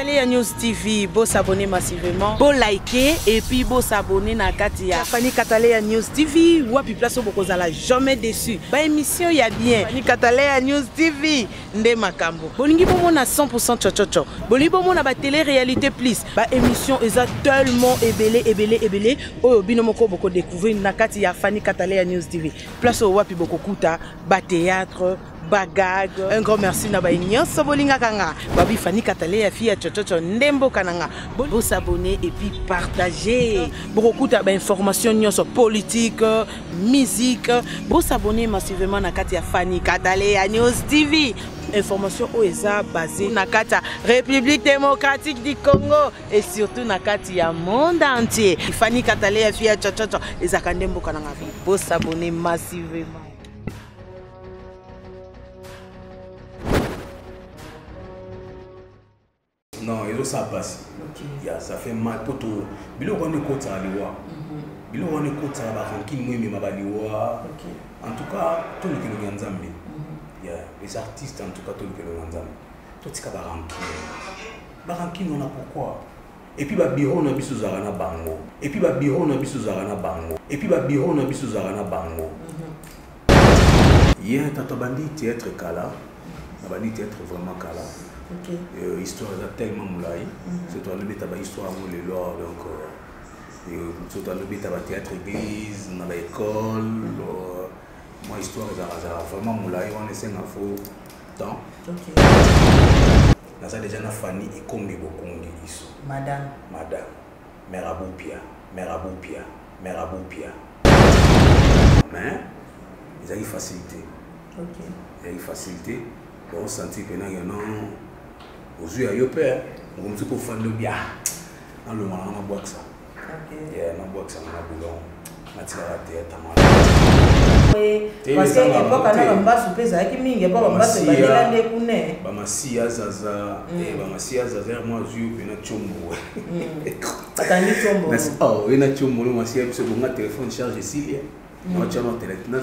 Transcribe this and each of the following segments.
Katalea News TV, vous s'abonner massivement, vous liker et puis vous s'abonner na Katia. Fanny Katalea News TV, ou puis place beaucoup à jamais déçu. Ba émission y a bien. Fanny Katalea News TV, ndé makambo. Bolingi pour mon à 100% chochocho. Bolingi pour mon à ba télé-réalité plus. Ba émission est tellement ébélé. Oh binomoko beaucoup découvrir na Katia Fanny Katalea News TV. Place au wapi beaucoup kuta, ba théâtre. Bagag, un grand merci na baignan sobolinga kanga babi Fanny Katalea fia chochocho ndembo kananga vous s'abonner et puis partager beaucoup de informations sur politique musique vous s'abonner massivement na Katia Fanny Katalea News TV information OESA basée na Katia République démocratique du Congo et surtout na Katia monde entier Fanny Katalea fia chochocho ezaka ndembo kananga vous s'abonner massivement. Non, ça passe. Okay. Ça fait mal pour tout. Bilo on est côté à l'Iwa. Bilo on est côté à la ranking, moi, mais ma baliwa. En tout cas, tout le monde est en Zambie. Les artistes, en tout cas, tout le monde est en Zambie. Tout ce qui est ranking. Ranking, on a pourquoi? Et puis, Babiro n'a bisu zarana bango. Et puis, Babiro n'a bisu zarana bango. Et puis, Babiro n'a bisu zarana bango. Hier, t'as bandi théâtre kala. T'as bandi théâtre vraiment kala. Okay. Histoire tellement moulay. C'est toi le bêta histoire où les lois donc c'est toi le bêta théâtre église dans l'école moi histoire vraiment moulay on essaie à faux temps. OK. Là ça déjà na Fanny et comme beaucoup de iso. Madame mère Aboupia. Mais ils ont une facilité. OK. Il y a une facilité. On sentit que non aux yeux à yo père on me dit pour faire le bien dans le moment on boit ça et on boit ça on a boulon matière à tête oui parce que époque ana bamba souper ça qui mingi pas bamba se badela ndekune ba masia zaza et ba masia zaza moi yeux pena chombo atani chombo oh ina chombo no masia biso bonga téléphone charge ici non, tu as un téléphone,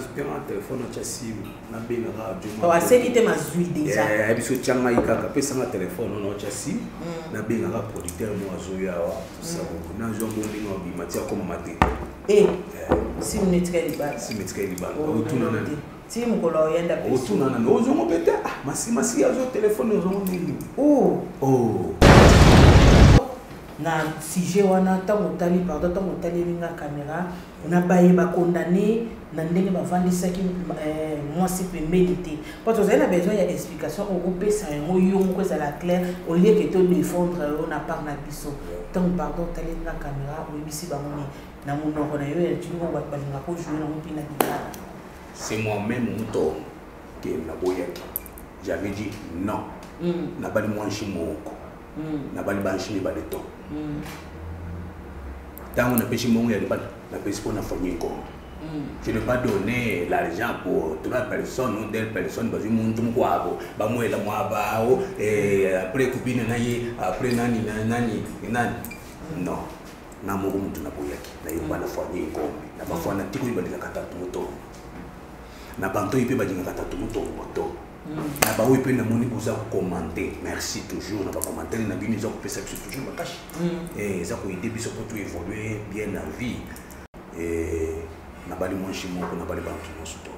tu as SIM, tu as un radio. Tu as SIM déjà. Tu as un téléphone, tu as SIM, tu as un producteur, tu as un matière comme maté. Et si vous n'êtes pas libre. Si vous n'êtes pas libre. Si vous n'êtes pas libre. Si vous n'êtes pas libre. Oh. Na sujet wana tango tali pardon tango tali linga caméra on a baillé ba condamné na ndenge ba vandisa ki moi c'est méditer parce que vous avez besoin d'explication au groupe ça ngo yongo ko ça la clair au lieu que to défendre on a par na biso tango pardon tali linga caméra o bisi ba moni na monoko na yo tu ngo ba balinga ko jouer na mpina dikala c'est moi-même mouton que na boyaki j'avais dit non na bali moi chimoko na bali banchini ba de temps tant on a pêché mon y'a pas la pêche qu'on a fourni quoi je ne vais pas donner l'argent pour toute la personne ou des personnes parce que mon tout quoi bah moi la moi bah et après copine naïe après nani non na mo mutu na boyaki na yo bana fourni quoi na ba fourna tiko ba de kata moto na banto ipe ba dinga kata moto na ba oui pe na moni boza commenter merci toujours na ba commenter na bini zo ko pesa toujours ba cash et ça ko aider biso pour tout évoluer bien la vie et na bali mon chimo ko na bali bantu no suto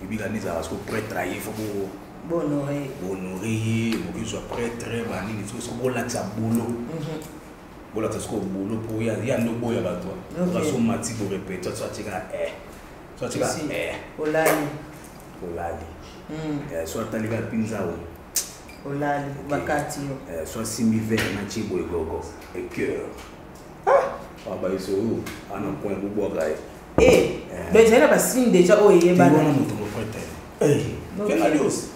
ibiga ni za parce que prêtre il faut honorer mo que soit prêtre ba ni so ko la tsa boulot bola tsa ko boulot pour ya no boya ba toi ba so mati pour répéter soit tika olali soit taliga pinzao olali bakati soit simbi vert na chibo gogo et cœur ba iso ana point bobo gae ben j'ai pas signe déjà o yeba na moto mo prêtre quel alios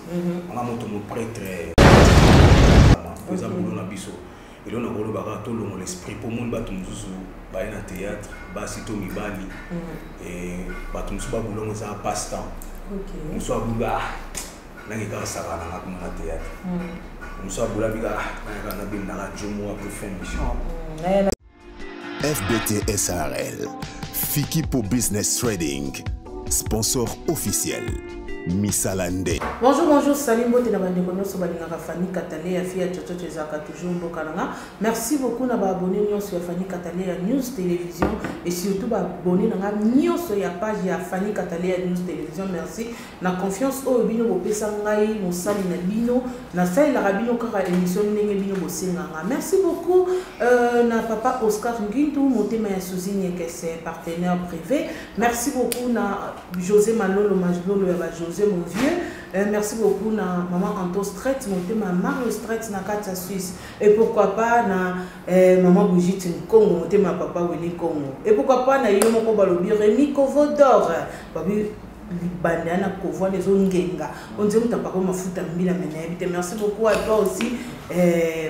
ana moto mo prêtre za bulo na biso et là on a volé baga tout l'esprit pour monde ba tumzuzu ba na théâtre ba sito mibali et ba tumzuzu ba bulo ça passe temps. OK. Nous sommes là. Là il y a ça va dans la théâtre. Nous sommes là biga na bin na radio moi pour faire mission. FBT SARL Fiki pour Business Trading sponsor officiel. Misalande. Bonjour, salut, mbote na bande kono so balinga Fanny Katale ya fia Tchocho Ezaka toujours mbokananga. Merci beaucoup na ba abonné nyonso ya Fanny Katale ya News Télévision et surtout ba abonné na nyonso ya page ya Fanny Katale ya News Télévision. Merci na confiance o bino bopesa ngai mosali na bino na sai la rabino kaka émission ndenge bino bosenganga. Merci beaucoup na papa Oscar Ngintu motema ya Suzine que c'est partenaire privé. Merci beaucoup na José Manolo Majlolo ya ba José mon vieux. Merci beaucoup na maman Anto Stret, motema Mario Stret na Katia Suisse. Et pourquoi pas na maman Brigitte Nkongo, motema papa Willy Kongo. Et pourquoi pas na yo moko balobi Rémi Kovodor. Babi bandana Kovo les ongenga. On dit muta pako mafuta mbila menebite. Merci beaucoup à toi aussi.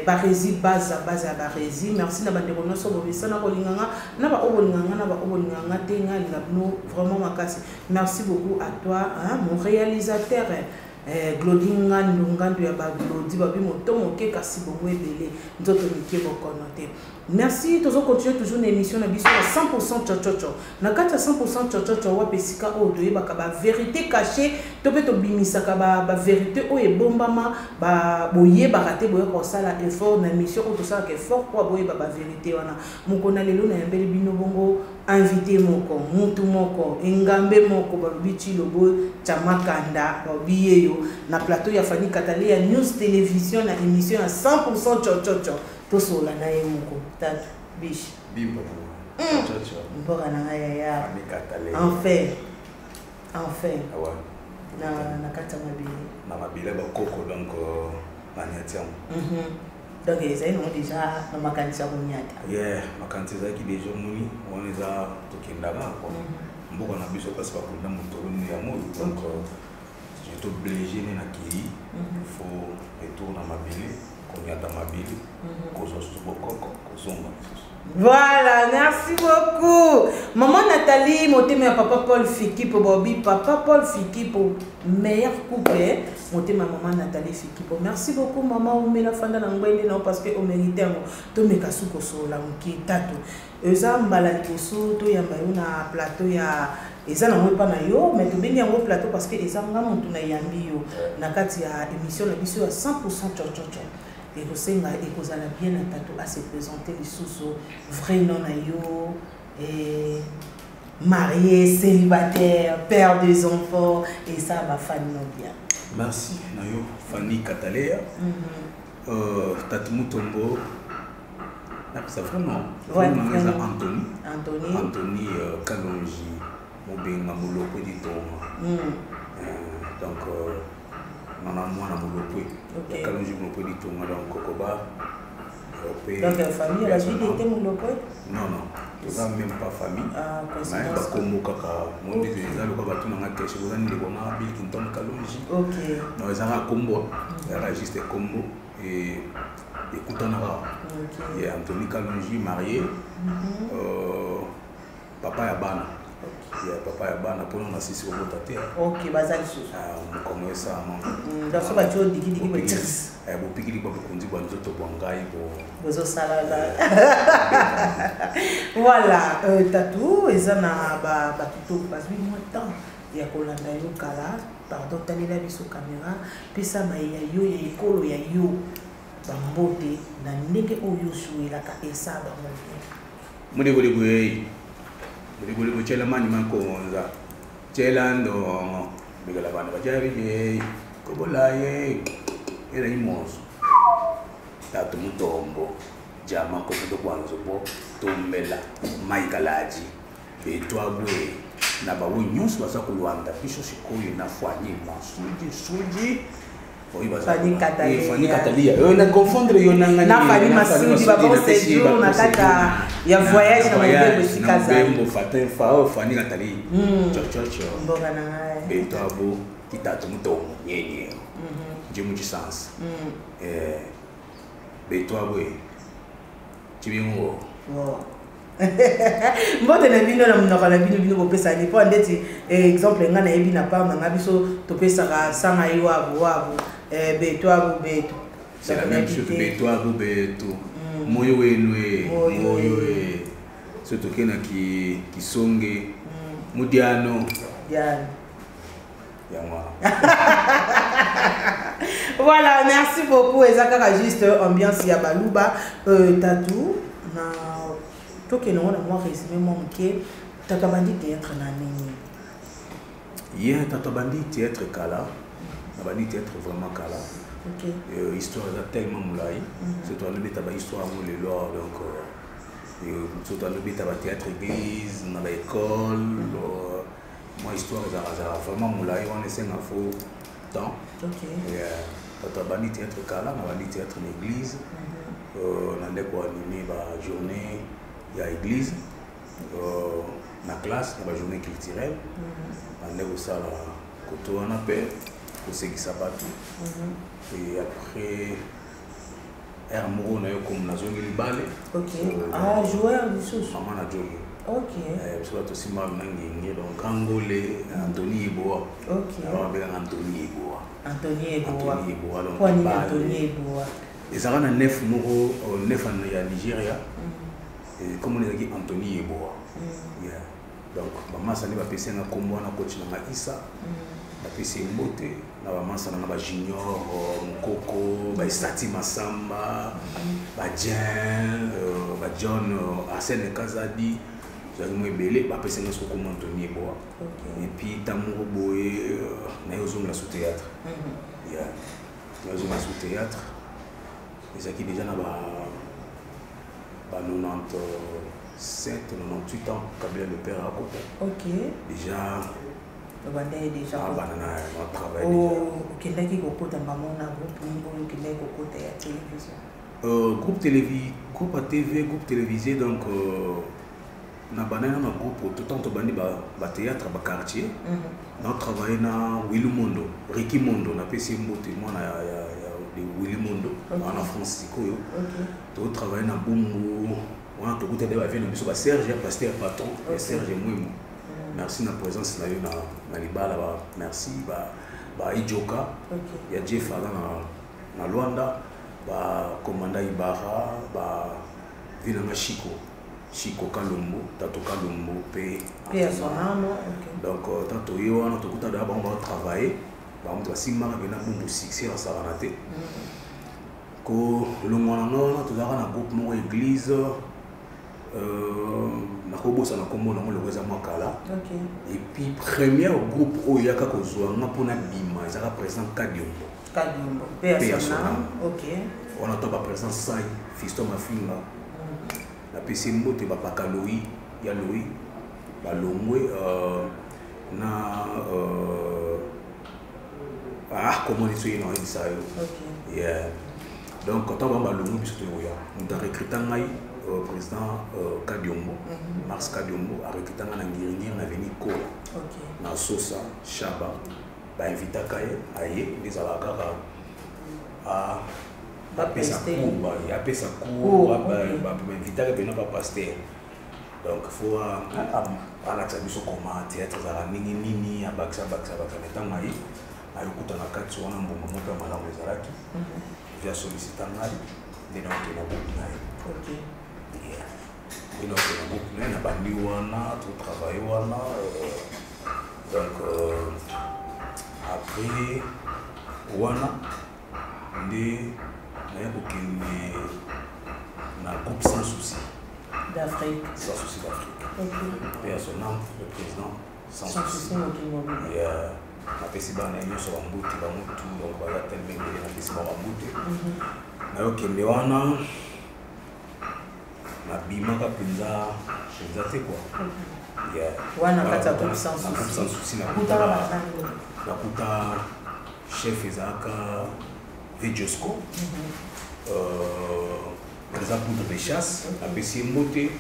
Barési baza Barési. Merci na bande kono so bobisa na kolinganga na ba obolinganga na ba obolinganga tenga ngabno vraiment makasi. Merci beaucoup à toi hein, mon réalisateur Glodinga Ndungando ya ba Glodi babi motomo ke kasi bongo ebele nzoto mike bokonote. Merci, toujours continuer toujours une émission na biso 100% Tchocho. Na kati 100% Tchocho wa pesika o doye ba vérité cachée, to pe to bimisa ka ba vérité o e bombama ba boye ba raté boye ko sala effort na émission ko to sala ke effort pour boye ba vérité wana. Mukona lelo na yambeli bino bongo invité moko, mutu moko, engambe moko ba bichi lobo chamakanda ba biyeyo na plateau ya Fanny Katale ya News Télévision na émission à 100% Tchocho. Tout la nae moko tatu biche bimbo Tchocho mbora na ya Fanny Katale enfin awa na kata mabile ba koko donc maniatiam donc ils ont déjà na makanisa bunyata makanisa qui déjà muni on les a tokendaka quoi mboko na biso parce que bakunda motoloni ya moyo donc j'étais obligé na ki faut retour na mabile. Voilà, merci beaucoup. Maman Nathalie, motema ya papa Paul Fiki pour Bobby, papa Paul Fiki pour meilleur couple. Motema maman Nathalie Fiki pour. Merci beaucoup maman Oumela Fanda Nangwende non parce que au mérite to mekasuko so la mki tatu. Eza mbala koso to ya mbayo na plateau ya eza na mwepa na yo mais to bengi yango plateau parce que eza nga muntu na yambi yo na kati ya émission na biso ya 100% Tchocho. Et vous savez, il y a bien un tatou à se présenter les sous vrai nom et marié, célibataire, père des enfants, et ça va Fanny bien. Merci, Nayo, Fanny Katale. Tatou Mutombo, c'est vraiment Anthony Kalonji, Mobenga Mouloko di Toma. Donc, maman moi na molopwe Kalonji molopwe di tonga donc kokoba donc la famille la vie était molopwe non ça même pas famille mais ba komo kaka monde des zalo ka batu na keshe bozani le bona bil kinton Kalonji non ça va combo registre combo et écoutons et Anthony Kalonji marié papa ya bana papa ya bana pour nous assister au botate. OK, bazali sous. On commence ça non. Dans ce bateau digi botis. Bo pikili ba kundi ba nzoto bongai bo. Bozo salala. Voilà, tatou ezana ba tuto parce que moi temps ya kolanda yo kala pardon talela biso caméra pesa maya yo ya ekolo ya yo bambote na ndenge oyo suela ka esa ba mo. Mudi Buli chela mani mankonza chela ndo bigala bana bajari ye kobola ye era imoso tatu mutombo jama ko ndo kwanzo bo tombela maikalaji betwabwe na bawo nyusu basa kulwanda biso sikoyo na fwanyi suji Fanny Katale. Fanny Katale. On a confondre yo nanga na Fanny Masudi baba séjour na kata ya voyage na mbembo sikaza. Mbembo fatin fa Fanny Katale. Chocho. Mboga na ngai. Betabo kitatu mutomo nyenye. Jimu chance. Betabo chibingo. Mbote na bino na mnoka na bino bopesa ni po ndeti exemple nga na yebi na pa nga biso topesa ka sanga yo abo beto. C'est la même chose beto moyo wenwe moyo surtout kena ki songe mudiano Voilà, merci beaucoup. Et ça juste ambiance ya baluba tatou na toke no na moi résumé mon que tatabandi théâtre na nini. Yeah, tatabandi théâtre kala. Tatabandi théâtre vraiment kala. OK. Histoire tellement moulai. C'est toi le beta ba histoire mo le lor donc c'est toi le beta ba théâtre église na ba école. Moi histoire ça vraiment moulai on essaie na faux temps. OK. Tatabandi théâtre kala, na bandi théâtre l'église. On a quoi animé ba journée ya église. Na classe, na ba journée culturelle. On a ça la koto on appelle pour ce qui s'abattu. Et après Hermoro na yo comme na zone libale. OK. Ah joueur du sous. Maman na jogi. OK. Parce que aussi mal nangi donc Angolais Anthony Eboa. OK. Alors avec Anthony Eboa. Anthony Eboa. Anthony Eboa donc Anthony Eboa. Et ça va dans 9 moro 9 en Nigeria. Et comme on dit Anthony Eboa. Yeah. Donc maman ça ne va pas passer na combo na coach na Issa. Na PC Mbote, na maman ça na ba junior Mkoko, ba Stati Masamba, ba Jean, ba John Arsène Kazadi. J'avais moi belé ba passer na comme Anthony Eboa. Et puis Tamouro Boé na yozong la sous théâtre. Yeah. Na yozong la sous théâtre. Et ça qui déjà na ba 97, 98 ans, Kabila le père à côté. OK. Déjà. Le bandé déjà. Ah, banana, on travaille déjà. Oh, ok, là qui est au côté de maman, on a groupe niveau qui est au côté de la télévision. Groupe télévisé, groupe à TV, groupe télévisé, donc na banana na groupe tout le temps bandi ba théâtre ba quartier. On travaille na Willy Mondo, Ricky Mondo, na PC Mbote, moi na de Willy Mondo, en Francisco yo. OK. On travaille na Bumbu. On a tout côté de la vie, nous sommes Serge, pasteur patron, Serge Mouimo. Merci de la présence na Libala, merci ba Ijoka. Il y a Jeff na Luanda, ba commandant Ibarra, ba Vinanga Chico Kalumbo, Tato Kalumbo, donc Tato yo on a tout côté de la on va travailler, ba on doit simara bena Bumbu 6 à Saranate. Ko longwana non, tout ça na groupe mo église. Na kobosa na kombo na le weza makala. OK. Et puis premier groupe oyaka kozwa nga pona bima ezaka présent Kadiombo. Kadiombo. Personnel. OK. On a pas présent Sai Fiston Mafinga. La PC Mbote ba Pakaloi, ya Loi, ba Longwe na comment on dit ça yo. OK. Yeah. Donc quand on va Longwe biso to ya. On a recruté ngai président Kadiombo, Mars Kadiombo, a recruté un ingénieur na veni Kola. OK. Na Sosa, Chaba, ba invita Kaye, aye, des alakara a pesa cour, ya pesa cour, ba invita que bena pas pasteur. Donc faut à la tsabiso comment théâtre za nini a baksa na mai, a yokuta na katso na mbongo moka malamu ezalaki. Via solliciter ngai, de donc na bounaï. OK. Et donc, on a bandi wana, tout travail wana. Donc, après, wana, on a groupe sans souci. D'Afrique. Sans souci d'Afrique. OK. Et à son nom, le président sans souci. Et on a fait si on a eu sur un bout, donc on a tellement de on a fait si on a bout. Mais wana. Na bimaka penza te quoi. Yeah. Wana kata groupe sans souci na kuta chef ezaka Vejosco. Président de chasse à PC Mbote.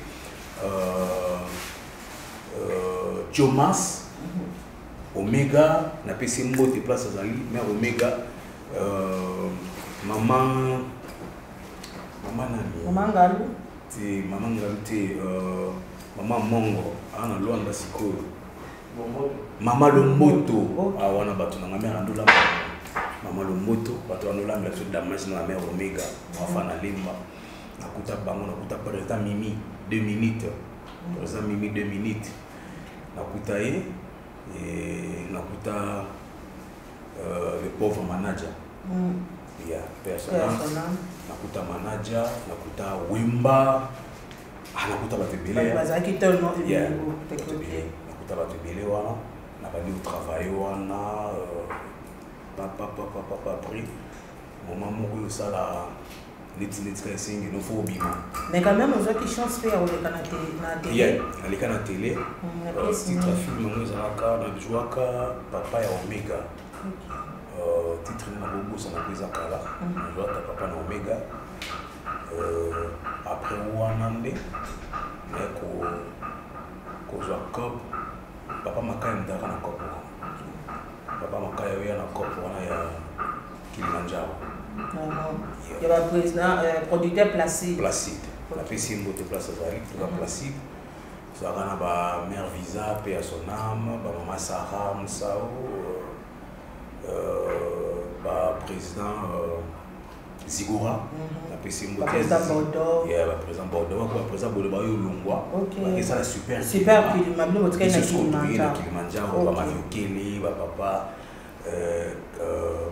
Jomas Omega na PC Mbote place azali mais Omega maman Ngalu. C'est maman Ngamte, maman Mongo, ana Luanda sikoyo. Maman Lomboto, wana bato na mère andula. Maman Lomboto, bato andula la suite damage na mère Omega, afana limba. Nakuta bango nakuta président Mimi 2 minutes. Président Mimi 2 minutes. Nakuta et nakuta le pauvre manager. Yeah, personnel. Nakuta manager, nakuta Wimba, nakuta batebele. Bazaki tellement nakuta batebele wana, nabandi au travail wana, après moment moko ça la neti kasi no faut bima. Mais quand même on qui chance faire au na télé. Yeah, alika na télé. Titre film mo zalaka na jouaka papa ya Omega. Titre na bobo ça na pesa kala. Jouaka papa na Omega. Après Wanande mais ko joua cop papa makaya ndaka na cop. Papa makaya ya na cop wana ya Kilimanjaro. Il y a un président, producteur Placide. Placide. La PC Mbote Place Azali, tout va Placide. Ça a ba mère Visa, paix à son âme, ba maman Sarah Moussao, ba président Zigora, la PC Mbote. Président Bordeaux. Yeah, ba président Bordeaux, ba président Bordeaux ba yo Longwa. OK. Ça la super. Super Kilimanjaro, votre Kilimanjaro, ba Maviokeli, ba papa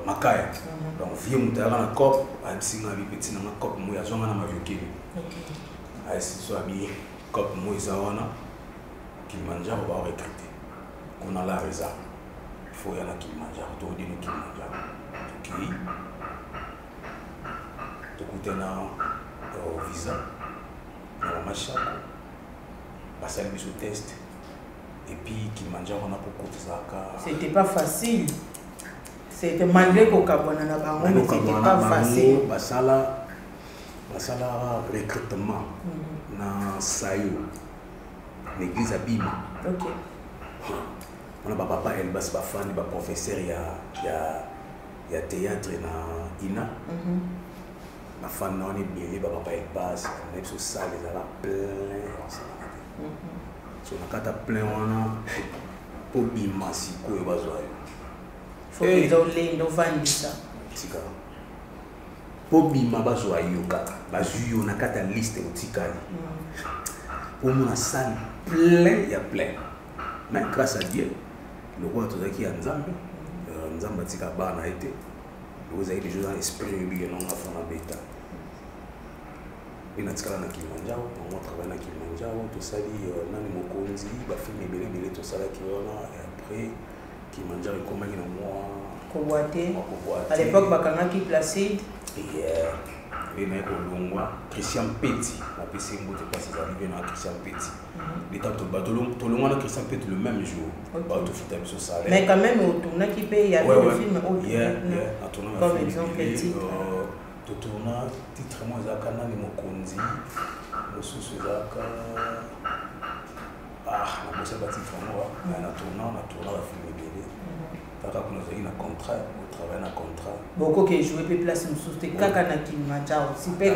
Makaya. Donc vieux moutard na cop a singa bi petit na cop mo ya zonga na maviokeli. A si so abi cop mo izawana Kilimanjaro va recruter. On a la réserve. Il faut y aller à Kilimanjaro, to di no Kilimanjaro. OK. To kutena visa na machako. Basali biso test. Et puis Kilimanjaro on a pour kotizaka. C'était pas facile. C'était malgré qu'au Cabana na bango, mais c'était pas facile. Basala recrutement na Sayo, l'église à Bima. OK. On a papa Elbas Bafani, ba professeur ya théâtre na Ina. Ma fan on est bien, papa Elbas, même sur ça les ala plein. So na kata plein wana pour Bima si ko e bazoyo. Faut que les ça. Tika. Pour bima bazwa yoka, bazuyo na kata liste otikali. Pour mon salle plein, il y a plein. Mais grâce à Dieu, le roi tout qui a Nzambe, Nzambe tika ba na été. Vous avez des choses dans l'esprit bien non afana beta. Ina tikala na Kilimanjaro, on travaille na Kilimanjaro, tout ça dit nani mokonzi, ba film belé tout ça là qui wana et après Kilimanjaro comment il a moi Koboité. À l'époque Bakangaki Placide. Et mais Olongwa Christian Petit, la PC Mbote Place arrivé dans Christian Petit. L'état de Batolongwa na Christian Petit le même jour. Bato futa biso salaire. Mais quand même au tournage qui paye il y a le film autre. Comme exemple petit. To tourna titre moi zakana ni mokonzi. Mosusu zaka na bossa ba titre moi na tourna la film belé. Kaka kuna zaki na contrat, au travail na contrat. Beaucoup qui joué pe place mususte kaka na Kilimanjaro, si pe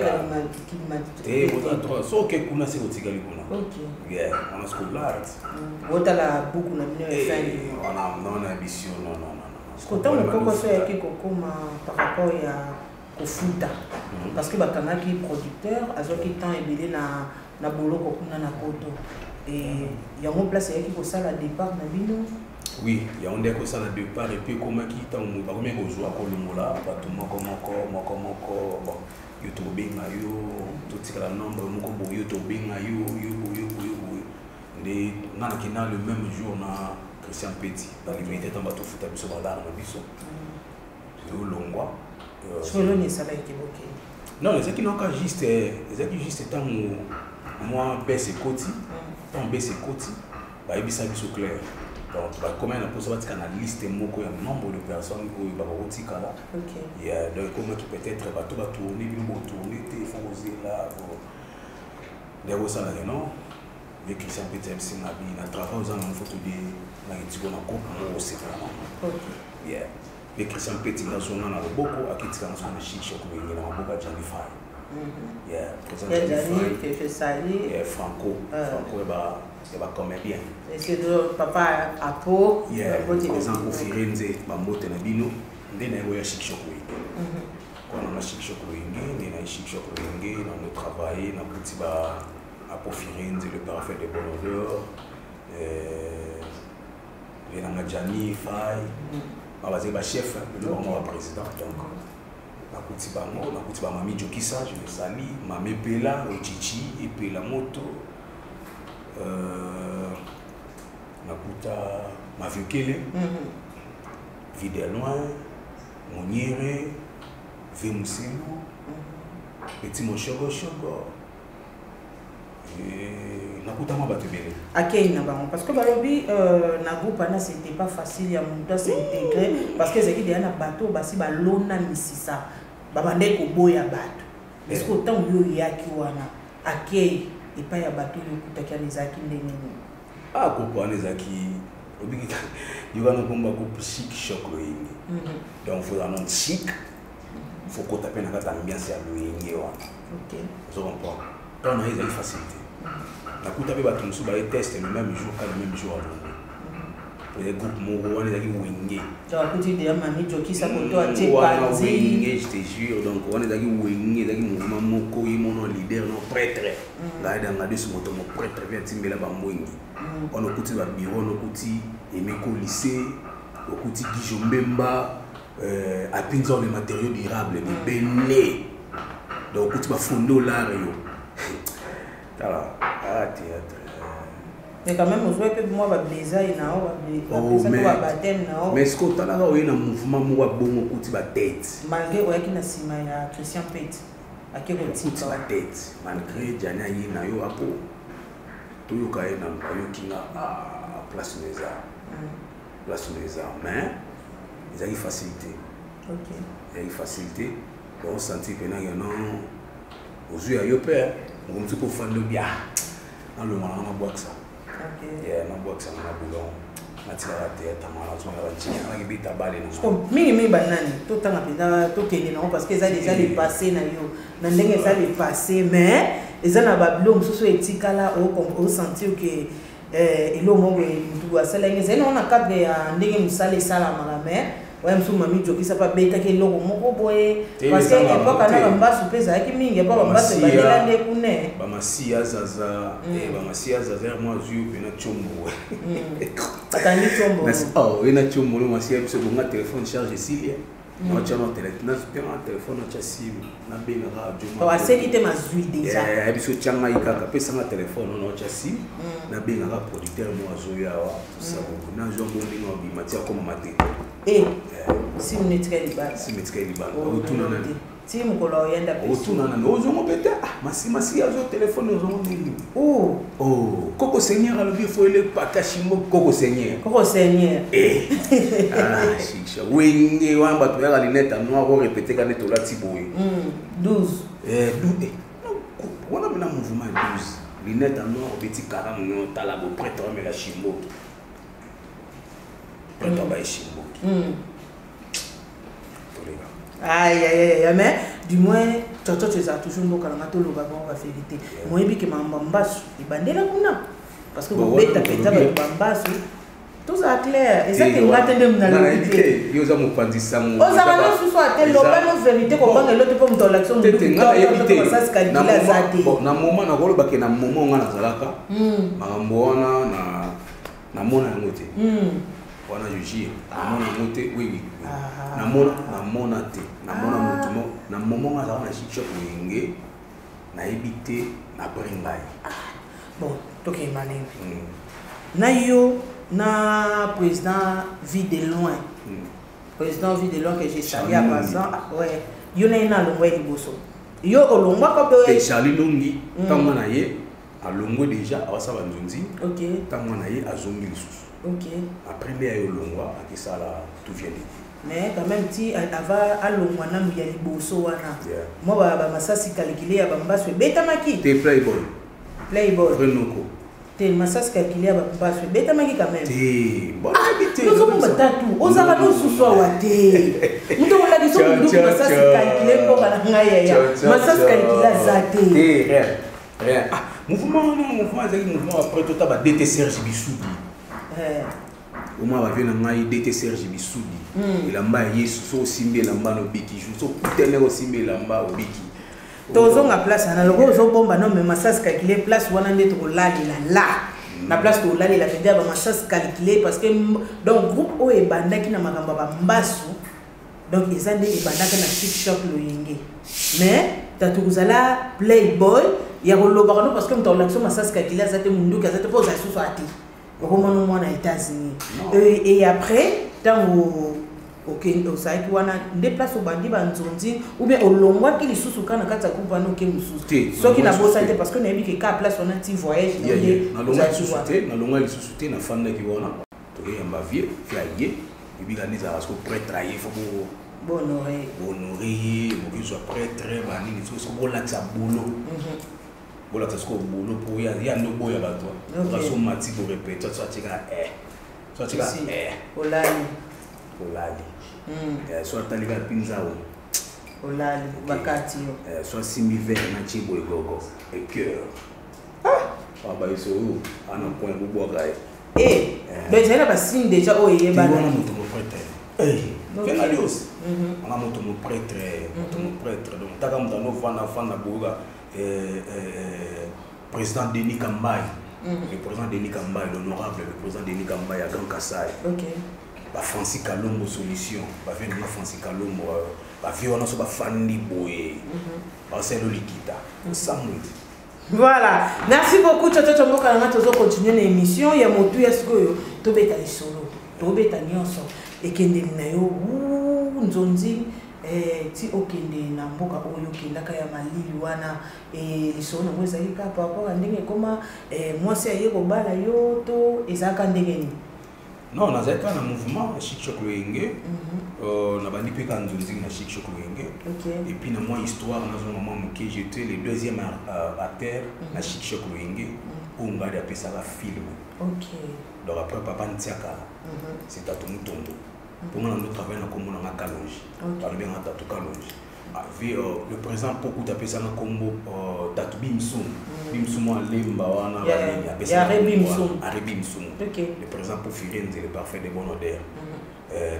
Kilimanjaro. Toi, so que kuna se otigali kuna. OK. Yeah, on a scolaire. Wota la beaucoup na bien fin. On a non ambition non. Koto moko so ya ki kokoma par rapport ya kofuta. Parce que bakangaki producteur azoki temps ebele na boloko kuna na poto. Et il y a mon place qui ko sala départ na bino. Oui, il y a un déco ça le départ et puis comment qui tant on va combien jouer à Kolimola, bato moko bon YouTube na yo tout ça nombre moko bo YouTube na yo les nana qui na le même jour na Christian Petit dans les médias dans bato futa biso badar na biso. Yo longwa. Solo ni ça va être évoqué. Non, les qui n'ont qu'à juste tant moi baisse côté, tant baisse côté, bah il bisa biso clair. Donc, comment on a posé la liste moko ya nombre de personnes qui va rotika là. OK. Il y a donc comment qui peut-être va tout tourner, il va tourner, il faut oser là pour les ressources là non. Avec Christian Petit MC na bi na travail aux en photo de na kitiko na coupe mo c'est vraiment. OK. Yeah. Avec Christian Petit na zona na boko akitika na zona chiche ko yengi na boka Janify. Yeah, Janify fait ça ali. Yeah, Franco ba comme bien. Et c'est de papa à peau. Yeah, par exemple au Firenze ba mote na bino ndena yo ya chiche ko yengi. Quand on a chiche ko yengi, na chiche ko yengi, on a travaillé na petit ba à Firenze le parfait de bonne odeur. Les Janify. ba chef le président donc nakuti ba mami Jokisa je le sali mami Pela Ochichi et Pela Moto nakuta Maviokele Vide Loin Moniere Vemuselu Petit Moshogo Shogo nakuta ma batubele akei na bango parce que balobi na groupe ana c'était pas facile ya muta s'intégrer parce que zaki de na bateau basi balona misisa babande ko boya bateau est-ce que autant yo yaki wana akei et pas ya bateau yo kutaki na zaki ndenge ah ko ana zaki obiki yo kana komba ko chic choc loyingi donc faut annoncer chic faut ko taper na kata ambiance ya loyingi wana OK je comprends quand on a des facilités la coupe ba tout ba test le même jour le même jour pour les groupes mo on est allé wingé tu as petit de mami Jokisa poto a te parti je te jure donc on est allé wingé allé mouvement moko yi mon leader non prêtre là dans la dessus moto mon prêtre vient timbela ba mwingi on okuti ba bureau on okuti emeko lycée okuti Gijombemba à pinzon les matériaux durables de Bené donc okuti ba fondo là yo alors ah théâtre mais quand même on voit que moi va blazer et na va baptême na mais ce qu'on t'a là on a mouvement moi bon okuti ba tête malgré oyaki na sima ya Christian Pete akeko okuti ba tête malgré jana yi na yo apo to yo kae na yo kinga à place des arts mais ils ont facilité OK il y a une facilité on sentit que il y en a aux yeux à yo père on se peut faire le bien dans le moment on a boire ça OK yeah on a boire ça on a boulon na tira tête tamala tu m'as dit on a bita balé non mingi banani tout temps apenda to kende non parce que ça déjà les passé na yo na ndenge ça les passé mais eza na bablo mususu etikala au sentir que elo mo mutu asala ngeze na on a cadre ya ndenge musale sala mais ouais monsieur mami Jokisa pas beta ke loko moko boye parce que époque na bambasu pesa ki mingi pas bambasu bandela nde kune ba masia zaza ba masia zaza moi ju pena chombo atani chombo oh ina chombo no masia biso bonga téléphone charge silia na chama téléphone na sim na bina radio to aseli te mazui déjà biso changa ikaka pesa na téléphone no cha sim na bina ka producteur mo azoya wa sabo na jombo ndingo bi matia comme maté si vous n'êtes pas si vous yenda téléphone Coco Seigneur a le faut le pakashimo Coco Seigneur ah chicha wingi wamba tu ya lineta noir répéter quand tu la tiboui 12 on a un mouvement 12 lineta noir petit caram non talabo prêtre mais la chimbo prêtre ba chimbo aïe mais du moins tu as toujours beaucoup la mato loba bon va vérité moi bi que mambambasu ibandela kuna parce que vous beta peta bambasu tout ça clair et ça que ngate ndem na lobité yo za mopandisa mo oza bana susu atel loba no vérité ko banga lote po mto l'action de tout ça ça calcula zati na moment na koloba ke na moment nga na zalaka makambo wana na mona ngote wana juji namona mote oui namona te namona motumo na moment nga na shop wenge na ebité na bringai bon toke malin na yo na président Vide Loin président Vide Loin que j'ai salué à présent ouais yo na ina longwa liboso yo olongwa ko pe Charlie Longi tango na ye alongwe déjà awasa banzunzi OK tango na ye azongi lisusu OK après les longwa akisala tout vient mais quand même ti ava alongwa na ya liboso wana mo ba masasi calculer ya bambaso beta maki te playboy Renoko te masasi calculer ya bambaso beta maki quand même te bon habité nous sommes batatu ozaka no susu wate muto wala kiso mundu masasi calculer ko kana ngaya ya masasi calculer zate rien mouvement ezali mouvement après tout ba DT Serge Bissoudi au moins va venir ngai DT Serge Bissoudi ilamba yesu so simbe lamba no biki so kutene ko simbe lamba obiki tozonga place na loko zo bomba no mais masasi calculer place wana ndeto ko la na place to là la pédia ba massage calculé parce que donc groupe o e banda ki na makamba ba mbasu donc ils ont des banda na chic shop loyenge mais tatukuzala playboy ya roloba parce que mto l'action massage calculé ça te mundu ka ça te pose sous ati au moment moi na États-Unis et après tant ok ça qui wana déplace au bandi banzonzi ou bien au longwa qui les sous kana kata kupa no ke mususu so qui na bossa parce que na bi ke ka place on a ti voyage na longwa les sous na fanda ki wana to ke yamba vie fiaye et puisganiza parce que prêtre aye faut honorer mo que soit prêtre bani ni so ko la tsa boulot bola tsa ko boulot pour ya no boya ba toi parce que mati pour répéter ça tika ça tika olali soit taliba pinzao olali bakati soit simi vert na chibo gogo et cœur ah ba iso ana point bobo gae ben j'ai pas signe déjà o yeba na moto mo prêtre fais alios ana moto mo prêtre donc taka mta no fana boga président Denis Kambaye le président Denis Kambaye l'honorable le président Denis Kambaye à Grand Kassai ba Francis Kalombo solution ba venir na Francis Kalombo ba viona so ba fandi boye ba selo likita samwe. Voilà, merci beaucoup Tchotcho Mboka na tozo continuer l'émission ya motu ya sikoyo to beta solo to beta nyonso ekende na yo nzonzi ti okende na mboka oyo kendaka ya malili wana lisona mweza yika papa ndenge koma mwasi ayeko bala yo to ezaka ndenge ni. Non, on a un mouvement Chic Choc Loyenge. On a bandi peka nzonzi na Chic Choc Loyenge. Et puis dans mon histoire, dans un moment où j'étais le deuxième acteur na Chic Choc Loyenge, où on va appeler ça un film. Donc après papa Ntiaka, c'est Tatou Mutombo. Pour moi, nous travaillons comme on a Kalonji. Par bien à Tatou Kalonji. Le président beaucoup d'appelé ça un combo Tatou Bimsoum. Bimsoum à Lemba wana Bimsoum. Le président pour Firenze le parfait de bon odeur.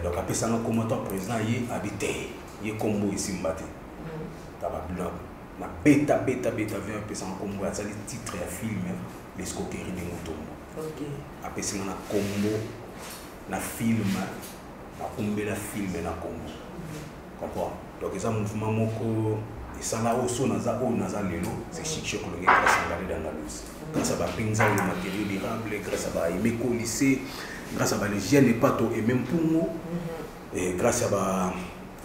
Donc après ça un commentaire président y habité, y combo ici mbaté. Taba blanc. Na beta vient après ça un combo ça les titres à film les escroqueries de Mutombo. Après ça un combo na film na combo la film na combo. Comprends? Donc c'est un mouvement moko et ça là aussi naza lelo c'est Chic Choc Loyenge grâce à l'Andalous. Grâce à pinza le matériel durable, grâce à Emeko lycée, grâce à l'hygiène et pato et même pour nous et grâce à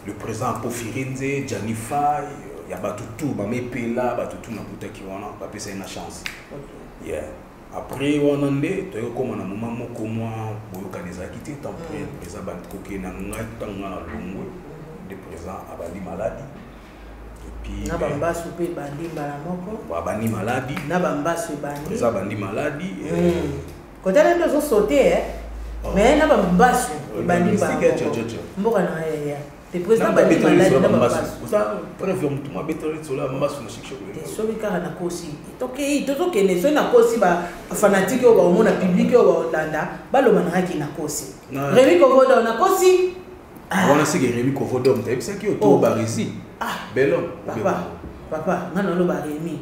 le président Pofirenze, Janify, il y a tout Pela, tout na buta qui wana ba pesa une chance. Yeah. Après on en est to comme na moment moko moi boyoka des acquittés tant président Bankoke na ngatanga na longwe de présent à bandi maladie et puis na bamba souper bandi balamoko ba bandi maladie na bamba souper bandi présent bandi maladie quand elle est sauter mais na bamba souper bandi balamoko mboka na ya te président bandi maladie na bamba ça bref tout ma bétali sur la bamba sur Chic Choc Loyenge so bika na kosi toke toke ne so na kosi ba fanatique o ba mona public o ba Olanda ba lo manaki na kosi Rémi Kovoda na kosi. On a ce que Rémi Kovodom, tu sais qui est au Barisi. Bel homme. Papa, non, non, Rémi.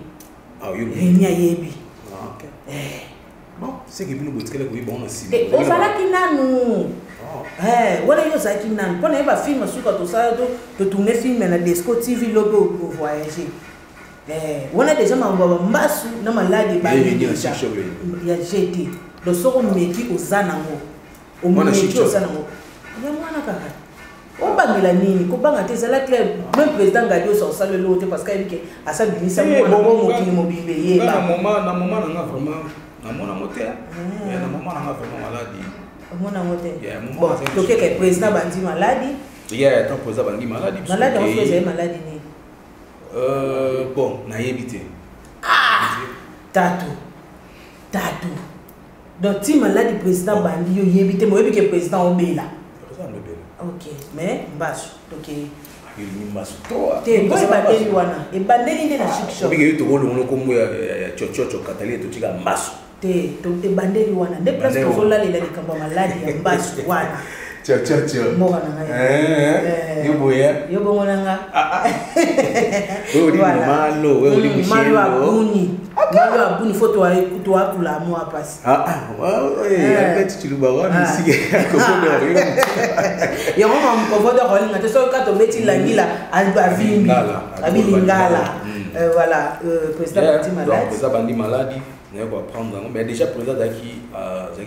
Rémi Ayebi. Bon, c'est que nous avons dit bon aussi. On va qui nanou. Voilà, yo ça qui nanou. Quand on va filmer sur tout ça, de tourner film na Desco TV logo pour voyager. On a déjà mbasu na malade ba. Il y a jeté. Le soro meki ozanango. Au meki ozanango. Ya mwana kaka. On va me la nini, ko banga te sala clair, même président Gadio sur ça le lot parce qu'il dit à ça binisa mo mo ki mo bibeye ba. Na moment na vraiment na mona moteur. Na moment na vraiment maladie. Mona moteur. Bon, donc que président bandi maladie. Yeah, tant président bandi maladie. Maladie on fait maladie ni. Bon, na yebité. Tatou. Donc ti maladie président bandi yo yebité mo yebike président Obela. Ok, mais mbasu, ok. Il mbasu toi. Te boy bandeli wana, e bandeli ndena Chic Choc. Bige to bolo ngono kombo ya chochocho katali to tika mbasu. Te bandeli wana, de place to zola lela likamba maladi ya mbasu wana. Chochocho. Moga na ngai. Yo bongo nanga. Wewe uli malo, wewe uli mshelo. Malo akuni. Malo abuni photo wa kutoa kula moi passe. Ouais, tu le baron ici. Ya mama mkovoda kwa linga teso ka to beti langila alba vimbi. Abilingala. Voilà, président Bandi malade. Président Bandi maladie, on va prendre mais déjà président Zaki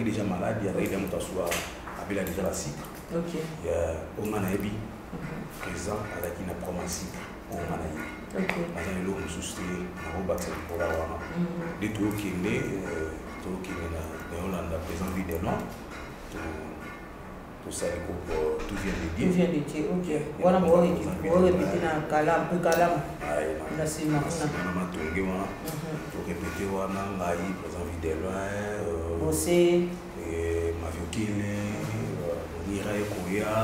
déjà malade, il y a des gens qui sont à déjà la cycle. OK. Il y a Omanaebi. Président Zaki na promotion Omanaebi. OK. Azan lo mususte na robatse pour la wana. De tout qui est na Hollande président vidément. Tout ça le groupe tout vient de Dieu. Tout vient de Dieu. OK. Voilà moi pour répéter na kalam na sima na matonge wana. Pour répéter wana ngai président vidément Bosé Maviokile Nirae Koya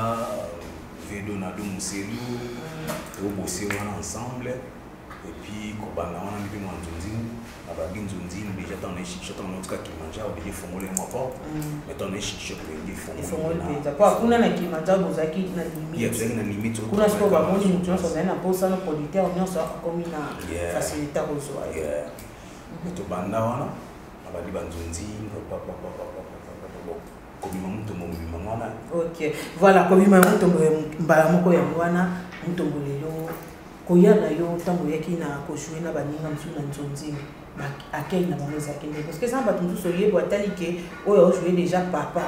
Vedo Nado Muselu to bosser ensemble et puis kobana wana mbi mo nzunzi abagi nzunzi déjà dans les chichot en autre cas qui manja ou déjà fongole moi pas mais dans les chichot les fongole peza kwa kuna na kimanja bozaki na limite il y a une limite kuna siko ba moni mutuna so na posa no producteur on so comme na faciliter aux oreilles to banda wana abadi banzunzi OK, voilà, comme il m'a dit, mbalamoko ya mwana mutombo lelo koya na yo tango yaki na ko jouer na baninga msuna nzonzi akei na bango zakende parce que ça va tout soyez bo atalike oyo jouer déjà papa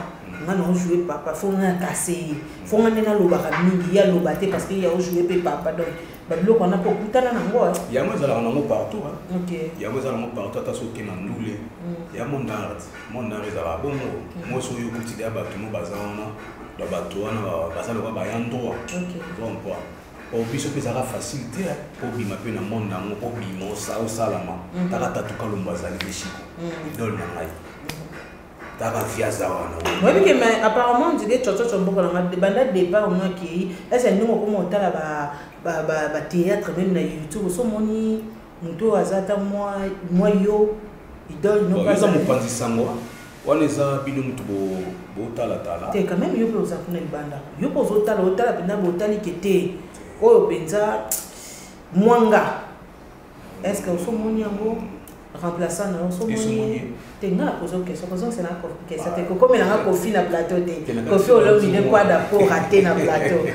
ngana on jouer papa faut na casser faut ngana na lobaka mingi ya lobate parce que ya jouer pe papa donc babilo kona po kutana na ngo ya mo zala na mo partout OK ya mo zala mo partout ta soki na ndule ya mon art za bon mo so yo kuti ya bato mo bazana da bato wana bazala ba bayandro OK donc quoi au biso pe zara facilité pour bima pe na monde na mo pour bima ça au salama ta ka tatuka lo mbazali bishiko idol na ngai ta ka fiaza wana moi que mais apparemment on dit chocho chomboko na banda départ moi qui est-ce que nous comment on tala ba théâtre même na YouTube so moni muto azata moi yo idol no pas ça mo panzi sango wana za bino mutu bo tala te quand même yo pe uzakuna libanda yo po zo tala pena bo tali kete oyo penza mwanga est-ce que so moni yango remplaçant na so moni te ngala pozo question c'est na que ça te comme na kofi na plateau te kofi o lo mine kwa da pour rater na plateau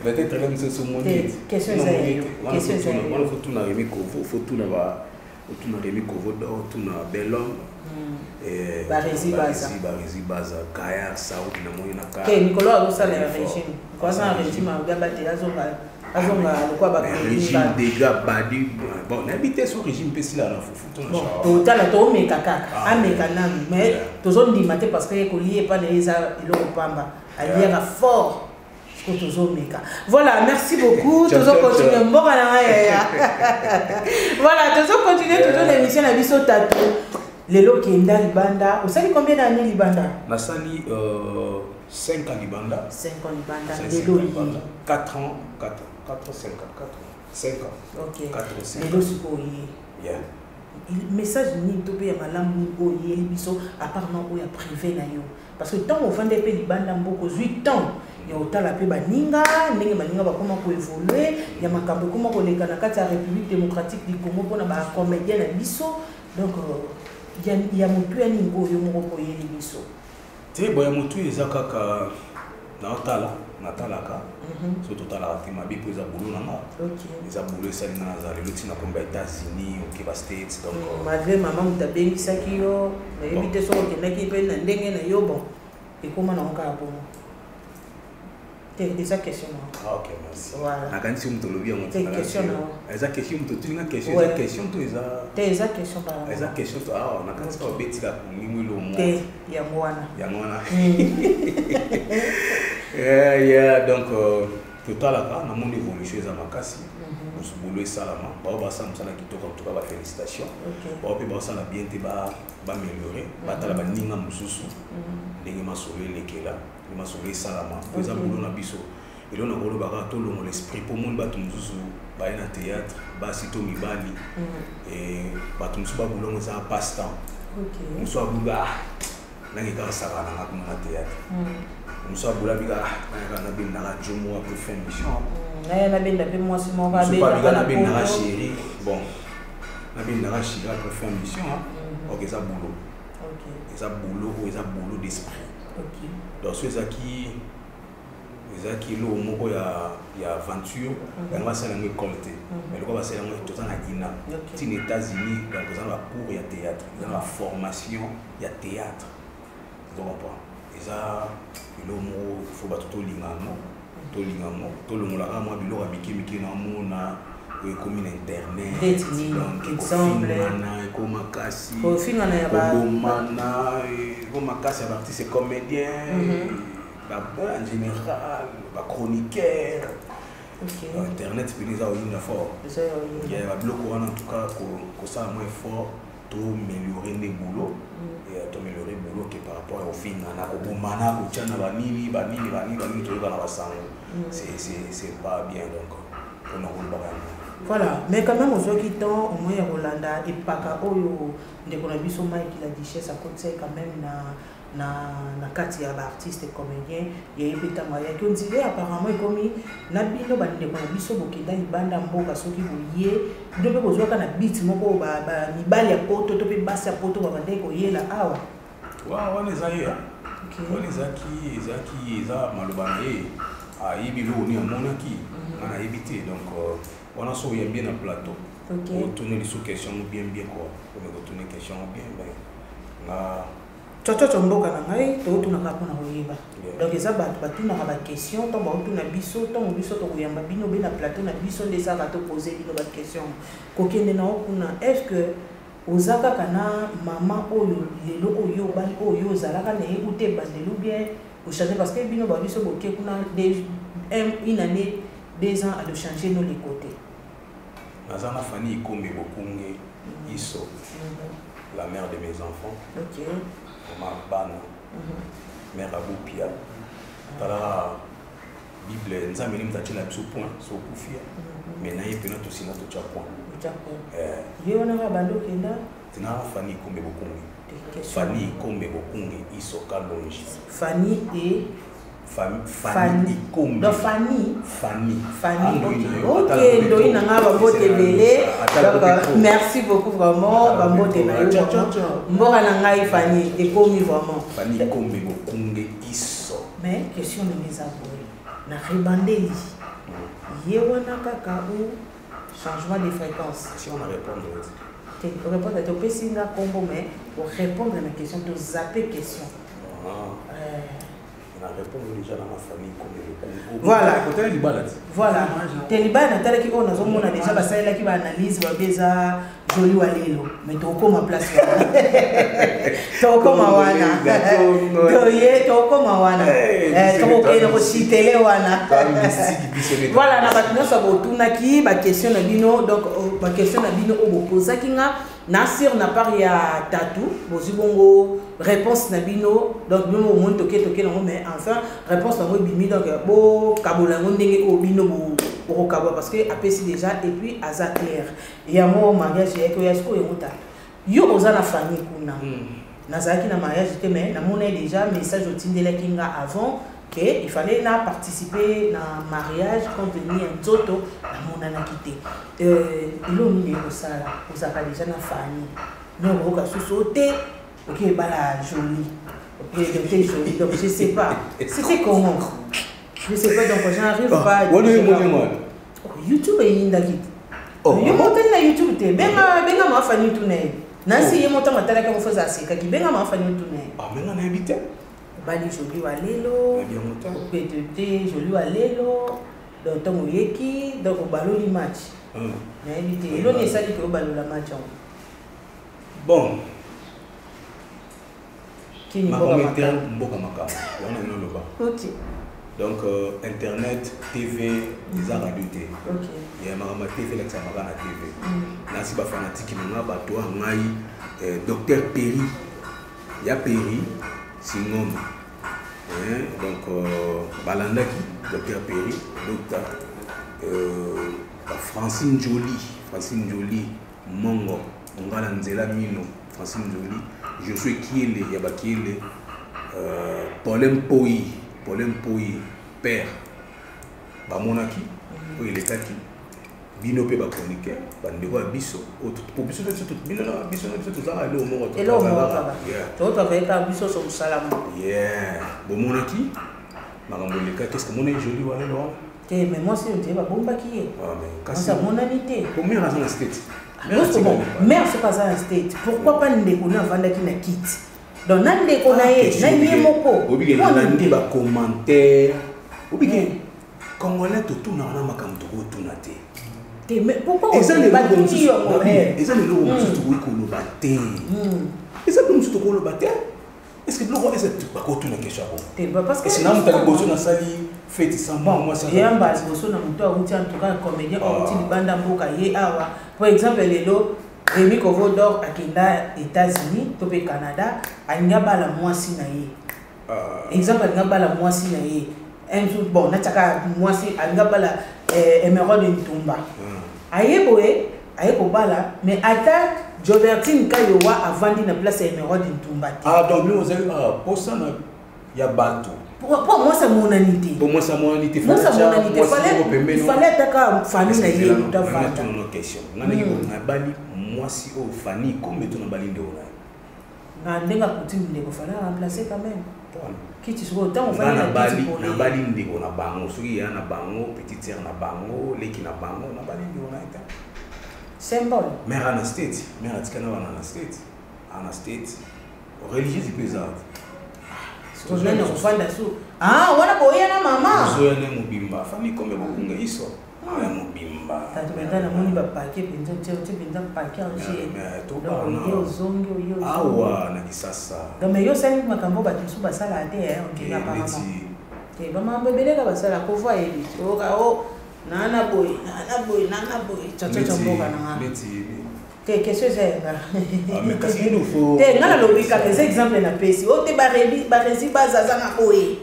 peut-être même so moni question ça on faut tout na remi kovo faut tout na ba tout na remi kovo tout na belhomme Barezi baza kaya saout na moyo na kaya ke Nicolas azosala ya régime kwa sa régime agabate azonga lokwa ba régime déjà badi bon n'habiter sur régime pesila na fufu to tala to meka kaka ameka nami mais tozo ndimate parce que kolie pas na eza ilo pamba aliera fort que tozo meka voilà merci beaucoup tozo continuer mboka na ya voilà tozo continuer toujours l'émission na biso tatu Lelo Kenda Libanda, vous savez combien d'années Libanda? Nasali 5 ans Libanda. 5 ans Libanda. Lelo Libanda. 4 ans, 5 ans. OK. 4 ou 5 ans. Lelo Sukoye. Yeah. Message ni topé ya malamu ni boye biso apparemment o ya privé na yo. Parce que tant au fond des pays Libanda mboko 8 ans. Ya otala pe baninga, ndenge baninga ba comment ko évoluer, ya makambo comment ko leka na kati ya République démocratique du Congo pona ba comédien na biso. Donc il y a mon puits à niveau yo mo ko yeli biso te boya mutu ezaka ka na otala natalaka so totala te mabi po za boulot na nga OK eza boulot sali na za le loti na komba États-Unis OK ba States donc malgré maman mutabeli saki yo na yebite so ke naki pe na ndenge na yo bon et comment na onka bon c'est ça question. Ah OK merci. Voilà. Na kanisi mutolobi yango. C'est question na. Eza question mutotinga question eza question to eza. Te eza question par. Eza question to na kanisi ko beti ka ngimwe lo mo. Te ya mwana. Ya mwana. Yeah donc total aka na mon évolution eza makasi. Boulot salama ba ba sa msala kitoko en tout cas ba félicitations. Ba pe ba sa na bien te ba améliorer ba tala ba ninga mususu. Ndenge masolo lekela. Masolo salama eza boulot na biso elo na bolo baka to longo l'esprit pour monde bato mususu ba na théâtre ba sito mibali et bato mususu ba boulot eza passe temps. OK mususu abuga nangi ka sala na ngakuma na théâtre mususu abula biga na bin na jomo a pour fin mission na benda pe moi si mon va ba na bin na chérie bon Nabi Narachi là pour faire mission OK ça boulot. OK. Ça boulot d'esprit. OK. Donc ceux qui lo moko ya aventure on va faire une récolte mais le va faire tout ça na Guinée aux États-Unis donc ils ont la cours ya théâtre ils ont la formation ya théâtre tu comprends et ça lo mo faut ba tout lingamo to lo mo la moi bilo abiki na mona comme internet donc exemple comme makasi comme makasi artiste comédien en général, les chroniqueurs, Internet, c'est une fort. Il y a un bloc en tout cas, que ça moins fort, pour améliorer les boulots et améliorer le boulot par rapport au film. C'est pas bien donc. Voilà, mais quand même, aux autres qui ont au moins Rolanda et Paka Oyo, de Konabiso Mike, il a dit chez sa côté quand même na kati ya artiste comédien ya epeta maya ki on dirait apparemment comme na bino ba ndeko na biso bokenda libanda mboka soki boye ndobe bozwaka na beat moko ba mibali ya poto to pe basi ya poto ba ndeko yela awa wa wana zaye wana zaki za malobana ye ayibi lo ni amona ki ngana ebité donc on a so bien na plateau on tourner les sous questions bien quoi on va tourner question bien na Toto mboka na ngai to tunaka pona koyeba donc eza bato batunaka ba question to ba tuna biso to biso to koyamba bino be na plateau na biso ndesa ka to poser bino ba question kokende na okuna est-ce que ozaka kana mama oyo lelo oyo bali oyo zalaka na écouter bandelo bien au changer parce que bino ba biso boke kuna une année 2 ans à de changer nos les côtés nazana fani ikombe bokunge iso la mère de mes enfants OK ma bana mère Aboupia tala Bible nzambe ni mtachela biso point so kufia mais na yepena to sina to cha point yona ba bando kenda tina fani kombe bokunge iso kalonji Fanny et Fanny kombe donc Fanny OK donc na nga ba bote belé donc merci beaucoup vraiment ba bote na yo mbora na ngai Fanny et komi vraiment Fanny kombe bokunge iso mais question de mes abonnés na ribandeli yewana kaka ou changement de fréquence si on a répondre à ton pessinga combo mais pour répondre à la question de zapper question on a répondu déjà dans ma famille comme voilà Teliban natala ki on azomona déjà basalela ki ba analyse ba beza joli walelo mais to koma place to koma wana to koma wana to kena ko sitele wana voilà na batino sa botuna ki ba question na bino donc ba question na bino o boposa kinga na sur na part ya tatou bozibongo réponse na bino donc même au monde toke na mais enfin réponse na bimi donc bo kabola ndenge o bino bo kabo parce que apesi déjà et puis aza clair ya mo mariage yeko ya sko yota yo ozana famille kuna nazaki na mariage te mais na mona déjà message au tindela kinga avant que il fallait na participer na mariage quand venir un toto na mona na quitté ilo ni ko sala ozaka déjà na famille non ko ka sauter OK bala joli OK donc c'est joli donc je sais pas c'était comment je sais pas donc j'arrive pas YouTube est indaki yo monter na YouTube te benga ma famille tout né nasi yo monter matala ka foza sika ki benga ma famille tout né menga na habité bali joli wa lelo pété joli wa lelo donc tango yeki donc baloli match na habité lo ni sali ko balola match bon qui ni mboka makamba on a no loba OK donc internet TV les radio T OK ya mama TV la tsama na TV nasi ba fanatique na bato ngai docteur Perry ya Perry Singom donc balandaki docteur Perry docteur Francine Jolie Mongo ngala nzela mino Francine Jolie je suis Kiele ya bakiele Paulin Poi père bamonaki o il est taki bino pe ba chroniqueur bandeko ya biso pour biso tout bino na biso tout ça aller au mort et là on va tout avec un biso sur salam bon mon qui makambo leka qu'est-ce que mon est joli wala non mais moi si on dit ba bomba qui est mais ça mon amité combien raison la state mère c'est pas ça un state pourquoi pas ndeko na vanda qui na kit donc na ndeko na ye na nyemoko obi na ndi ba commentaire obi ke congolais tout na na makambo to na te mais pourquoi on ne pas dire et ça le logo tout ko lo baté et ça comme tout ko lo baté est-ce que bloco est pas ko tout na question parce que sinon on t'a bosso na sali fête sans moi ça bien bas bosso na muto outi en tout cas comédien outi libanda mboka ye awa par exemple lelo Rémi Kovodor akenda États-Unis to pe Canada anya bala mwasi na ye exemple anya bala mwasi na ye un jour bon nataka mwasi anya bala Emerald Ntumba aye ko bala mais ata Jobertine Kayowa avandi na place Emerald Ntumba donc nous vous avez pour ça il y a bateau pour moi c'est mon humanité pour moi c'est mon humanité il fallait attaquer famille na ye ta femme non question ngani ko na bali mwasi au famille comme tu na bali ndona na ndenga coutume ndeko fallait remplacer quand même qui tu seras autant on va na bali ndeko na bango soki ya na bango petite sœur na bango leki na bango na bali ndeko na eta symbole mère en state mère atikana en state religieuse pesante on est en fin d'assaut wana boya na mama so ya ne mobimba famille comme bokunga iso ya mobimba tatu benda na moni ba paquet benda tete benda paquet enchi mais to ba na awa na kisasa donc mais yo sali makambo ba tusu ba sala te on dit na pas te ba mambe beleka ba sala ko va yebi o ka o nana boy chacha mboka na question c'est mais qu'est-ce qu'il nous faut ngala lobika des exemples na pesi o te ba resi bazaza na boye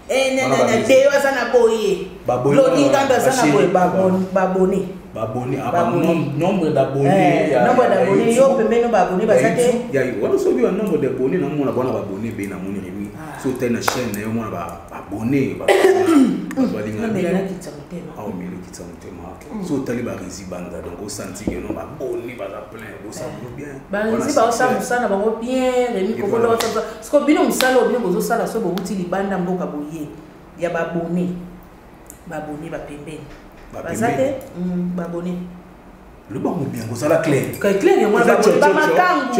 na te waza na boye lodinga baza na boye baboni nombre d'abonnés yo pembeno baboni baza te ya wana so bi nombre d'abonnés na mona bona baboni be na moni remi so te na chaîne na yo mona ba abonnés ba balinga na kitsamotema au mille kitsamotema so tali ba resi banda donc au senti que non ba boni ba plein bo ça bien ba resi ba sa musana ba bien remi ko bola parce que bino musala bino bozo sala so bo uti libanda mboka boye ya baboni ba pembeni bazate baboni le bon bien ko sala clair clair ngwa ba makangu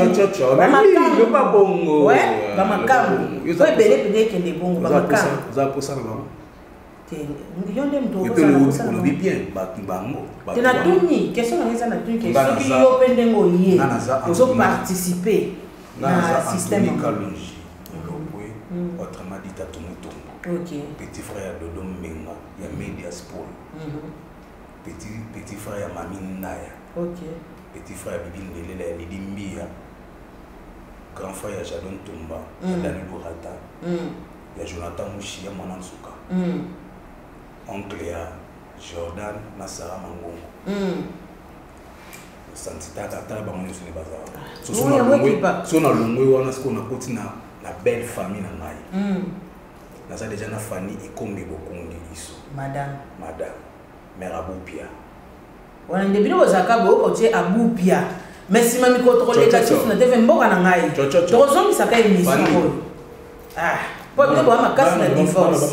le ba bongo ouais ba makangu yo bele pene kende bongo ba makangu za posa na bango te yonde mto ko sala lo bien ba bango te na tuni question na ngeza na tuni ke soki yo pende ngo ye ozo participer na système kalonji autrement dit à Tumuto petit frère de Dom Menga il y a Media Sport petit frère Mami Naya petit frère Bibi Ndelela Lidi Mbia grand frère Jadon Tumba Dani Bourata il y a Jonathan Mouchi ya Mwana Nsuka oncle ya Jordan Nasara Mangongo Santita Katala Bango Yosune Bazara so na longwe wana sko na kotina la belle famille na ngai naza déjà na famille ekombi bokungi iso madame mère Abupia wana ndebino bozaka boko tie Abupia mais si mami contrôler la chose na TV mboka na ngai tozomi saka émission oyo po bino ba makasi na divorce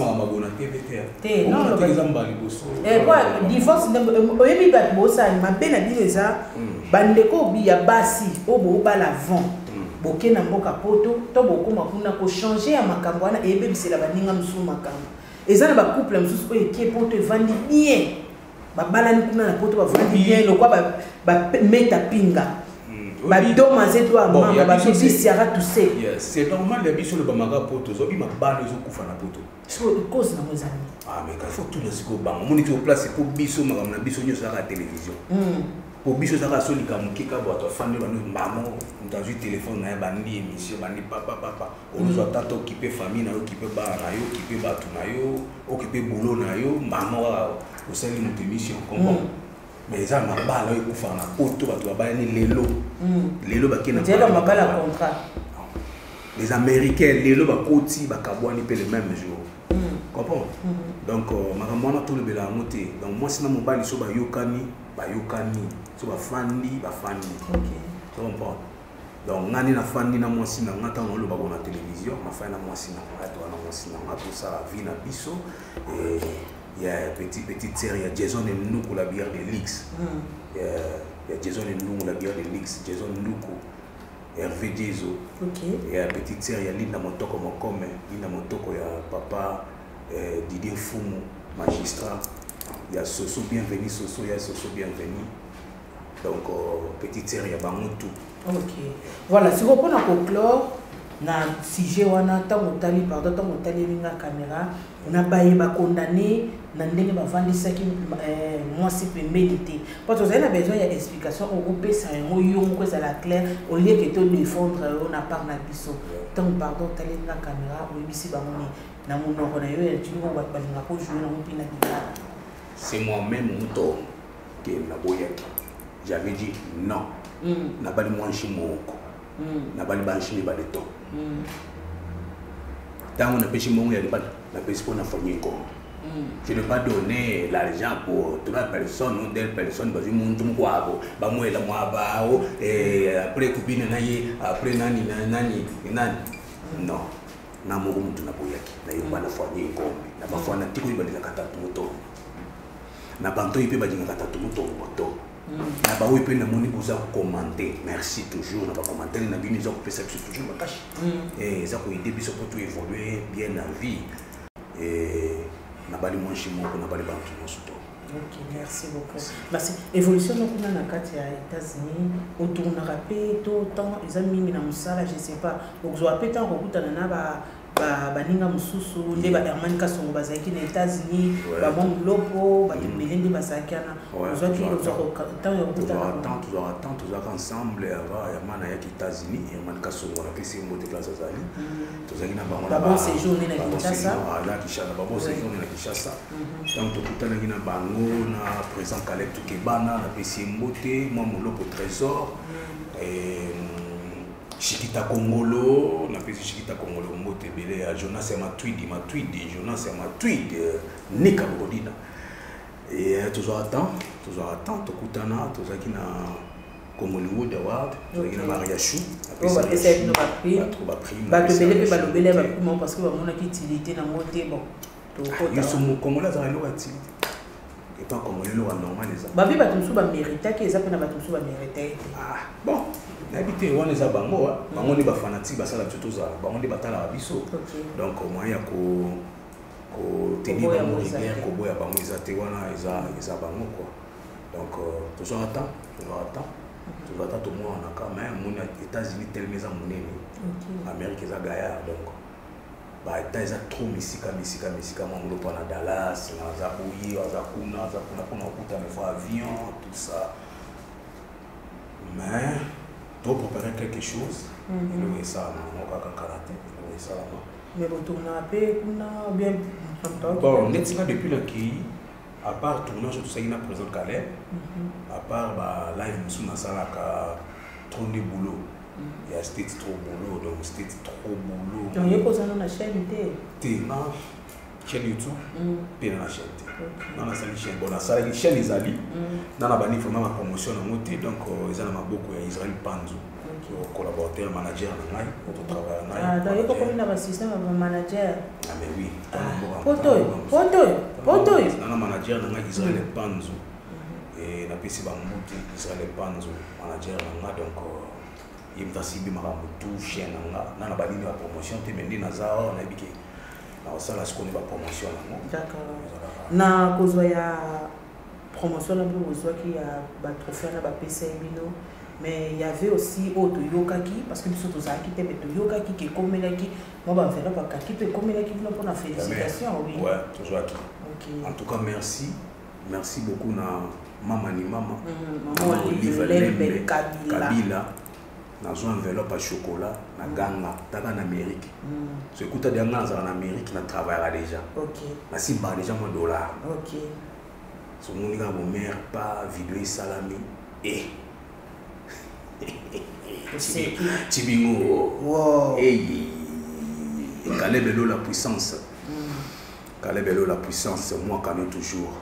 te non po divorce oyebi bat bosani mabe na bino eza bandeko bi ya basi obo bala vent boke na mboka poto to bokoma kuna ko changer ya makambo wana ebebisela baninga musu makambo eza na ba couple musu ko ekie poto evandi bien babalani kuna na poto bavandi bien lokwa ba meta pinga ba doma zetu amama ba bisi ara tout c'est c'est normal les biso le bamaka poto zo bi mabalo zo kufa na poto so cause na mozani mais il faut tout le siko bango moni to place pour biso makam na biso nyoso la télévision pour biso ça soli comme qui ka boto fande banu maman dans un téléphone na bandi émission bandi papa on nous attend occuper famille na occuper ba na yo occuper ba tu na yo occuper boulot na yo maman au sein de notre émission comment mais ça m'a bala yo kufa na poto bato ba ni lelo ba kina déjà ma bala contrat les américains lelo ba koti ba kabwani pe le même jour comprends? Donc, makamwana tout le bela monté. Donc, moi, si na mobile so ba yokani, so ba fandi. OK. Tu comprends? Donc, ngani na fandi na moi si na ngata on le ba na télévision, ma fa na moi si na ngata na moi si na ngata ça la vie na biso et il y a petite série, il y a Jason et Ndoukou la bière de Lix. Il y a Jason et Ndoukou la bière de Lix, Jason Ndoukou. Hervé Dieso. OK. Il y a petite série, il y a Linda Motoko Mokome, Linda Motoko, il y a papa Didier Fumu, magistrat. Il y a Soso Bienvenu, il y a Soso Bienvenu. Donc, petite série, il y a Bamutu. OK. Voilà, si vous prenez un conclure, na sujet wana tango tali pardon tango tali linga caméra na baye ba condamné na ndenge ba vandisa ki moi c'est pembeni te parce que vous avez besoin d'explication au groupe ça yo yongo ça la clair au lieu que to défendre on a par na biso tango pardon tali linga caméra o bisi ba moni na monoko na yo ya tu ko ba linga ko jouer na mpina guitare. C'est moi-même muto qui na boyaki. J'avais dit non. Na bali mwanshi moko. Na bali banshi ba de to. Tant on a pêché mon ya na pêché pour na famille ko. Je ne vais pas donner l'argent pour toute personne ou des personnes parce que mon tout quoi ba moi la moi ba et après copine na ye après nani. Non. Na mo mutu na boyaki. Na yo na famille ko. Na ba fana tiko ba de kata moto. Na banto ipe ba dinga kata moto. Na ba oui pe na moni pour ça commenter merci toujours na ba commenter na bini zo perception toujours ma cache et ça ko aider biso pour tout évoluer bien en vie et na bali mon chimo ko na bali bantu mo suto. OK, merci beaucoup. Merci. Évolution donc on a na kati ya États-Unis autour na rapé tout temps ils ont mis na musala je sais pas donc zo rapé tant kokutana na ba ninga mususu nde ba Herman Kasongo bazaki na États-Unis ba bon lopo ba tembelende basakana ozaki ozako tant yo kutana toujours ensemble avant Herman ya États-Unis Herman Kasongo na pesi mo de classe azali tozaki na bango na ba séjour na Kinshasa na Kinshasa ba bon séjour na Kinshasa donc tokutana na bango na président Caleb Tukebana na pesi mbote moi molopo trésor et Chikita Kongolo, on appelle Chikita Kongolo, Mote Bele, Jonas et Matweed, Jonas et Matweed, Nika Bodina. Et toujours attend, Tokutana, Tozakina Kongolwood Award, Tozakina Mariachou. On va essayer de nous prix. Balobele, parce que on a utilité dans Mote, bon. Ils sont Kongola, ça a utilité. Et pas Kongolais, normal. Babi, Batumsou, mérité, qui est ça, Batumsou, mérité. Ah, bon. Habité on les a bango bango ni ba fanatique ba sala tuto za bango ni batala biso donc moyen ko tenir bango rivière ko boya bango izate wana isa bango quoi donc toujours attend tout le monde quand même mon États-Unis tellement za monene Amérique za gaillard donc ba états za trop misika mon lo na Dallas na za bouyi za kuna pour okuta me fois avion tout ça mais pour préparer quelque chose, il ça karaté, ça mais vous tournez un peu, bien. Bon, depuis le qui, à part tournage, tout ça, il y a présent Calais, à part live, nous sommes trop de boulot. Il y a c'était trop boulot, donc c'était trop boulot. Donc, il y a quoi dans la chaîne chaîne YouTube, puis dans la chaîne. Dans la chaîne, bon, la chaîne les alliés. Dans la bannière, vraiment ma promotion en moté, donc ils ont beaucoup Israël Panzou, collaborateur, manager, pour travailler. Ah, donc il faut qu'on ait un système de manager. Ah, mais oui. Poto. Dans la manager, dans Israël Panzou. Et la PC Bamout, Israël Panzou, manager, donc il me fait ma tout chaîne. Dans la bannière, la promotion, tu m'as dit, Nazar, on a dit. Ça, là, ce qu'on est la promotion. D'accord. Na kozwa ya promotion na bo kozwa ki ya ba trophée na ba PC bino mais il y avait aussi autre yokaki parce que biso tozaki te mais yokaki ki komelaki moi ba faire ba kaki pe komelaki pour la félicitation oui. Ouais, toujours aquí. OK. En tout cas merci beaucoup na mama Olive Lembe Kabila. Dans une enveloppe à chocolat, na ganga, taka en Amérique. Ce que tu as dit en Amérique, tu travailles déjà. OK. Mais si tu as déjà $1. OK. Ce que tu as mère pas vidéo salami et Tibingo. Wow. Et Caleb la puissance. Kalebelo la puissance, c'est moi qui ai toujours.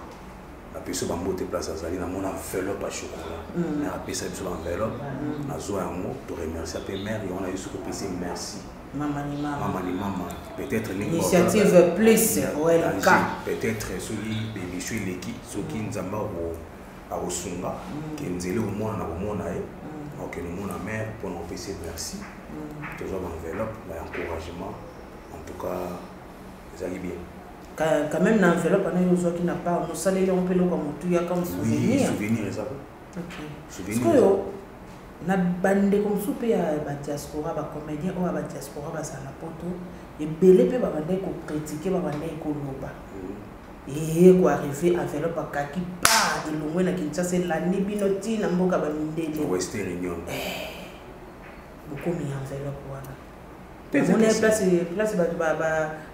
La puissance va monter place à Zali, dans mon enveloppe à chocolat. Mais après ça, sur l'enveloppe, on a besoin d'un mot pour remercier la mère et on a eu ce que c'est merci. Maman. Peut-être l'initiative plus OLK. Peut-être celui de Michel Leki, ceux qui nous ont à Osunga, qui nous ont dit au moins donc nous avons la mère pour nous faire merci. Toujours l'enveloppe, l'encouragement. En tout cas, ça allait bien. Quand même, l'enveloppe, on a eu qui n'a pas, nous saluons un peu comme souvenir. Oui, souvenir, ça va. Ok. Souvenir. Na bande comme soupe ya ba diaspora ba comédien ou ba diaspora ba sala poto et belé pe ba bande ko critiquer ba bande ko loba et ko arriver enveloppe kaki pa ilongwe na Kinshasa la nibinoti na mboka ba mindele Western Union beaucoup mi enveloppe wana on est place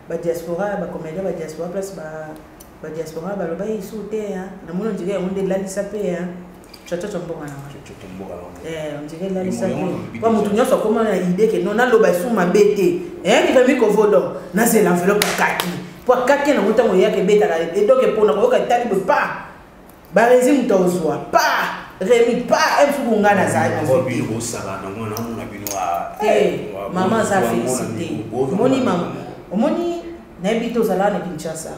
ba diaspora ba comédien ba diaspora place ba diaspora ba loba isute hein na mono ndike on de la lisape hein on dirait là les sacs pas mutunya so comment na idée que non na loba sous ma bête hein qui fait kovodo na c'est l'enveloppe kaki pour kaki na mutango ya ke beta et donc pour na ko ka tali pas ba résime tozwa pas Rémi pas un sukunga na za bino sala na mwana na bino wa maman ça félicité moni maman moni na bito sala na Kinshasa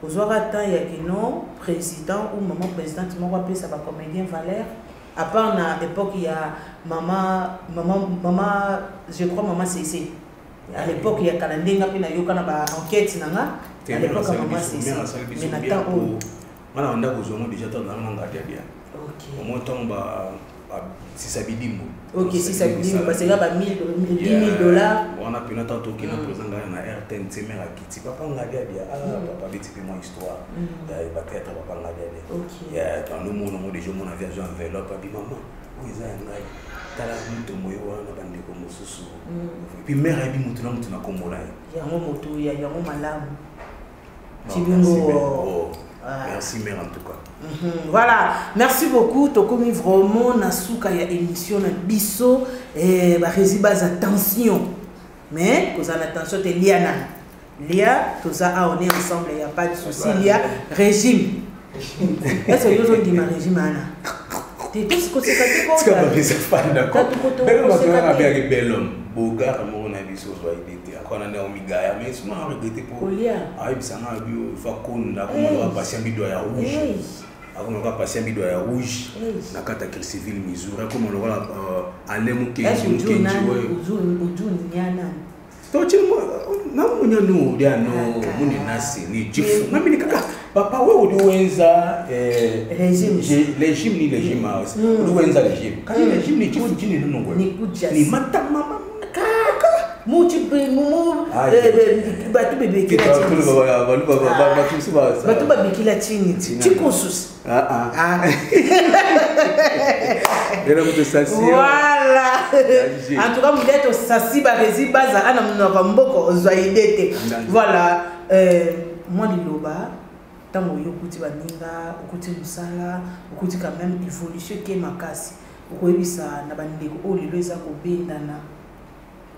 Aujourd'hui, il y a que non, président ou maman présidente, je m'appelle ça va comédien Valère. À part à l'époque, il y a maman, je crois maman CC. À l'époque, il y a Kalandé, il y a enquête. À l'époque, maman CC. Mais maintenant, on a déjà au moins si ça bidimbo. Ok, si ça bidimbo, parce que là, $10,000. On a pu n'attendre qu'il y ait un président dans la RTN, c'est mère qui papa on a dit papa vite moi histoire. Il va être papa on a dit. Ok. Il y a dans le monde des gens mon avion enveloppe puis maman, où ils ont un tala muto moyo wana bande ko mususu. Puis mère a dit muto na muto na komola. Il y a un moto, il y a un malamu. Merci mère en tout cas. Voilà, merci beaucoup. Tokomi vraiment nasuka ya émission na biso et ba résiba attention. Mais cause en attention te liana. Lia, tout ça on est ensemble, il y a pas de souci, il y a régime. Est-ce que vous dit ma régime ana? Tu tout ce que c'est quoi? C'est pas ça pas d'accord. Mais on va bien avec bel homme. Bogar mon avis sur soit été quand on est au migaya mais souvent on regrette pour. Ah il s'en a vu fakunda comme on va passer bido ya rouge. On va passer bido ya rouge. Na kata kil civil Missouri comme on va aller mu kenji nyana. Tochi na munya no dia no muni nasi ni jifu. Na mimi kaka papa wewe uliwenza régime ni régime uliwenza régime. Kani régime ni jifu jini no ngwe. Ni mata mama kaka muchi mu batu bebe kila chini. Batu bebe kila chini. Chikosus. Voilà. En tout cas, vous êtes au Sassi Barezi Baza, Anna Mnokamboko, Zoïdete. Voilà. Moi, les loba, tant que vous écoutez Baninga, vous écoutez Moussala, vous écoutez quand même l'évolution qui est ma casse. Vous voyez ça, n'a pas de oh, les lois à couper, nana.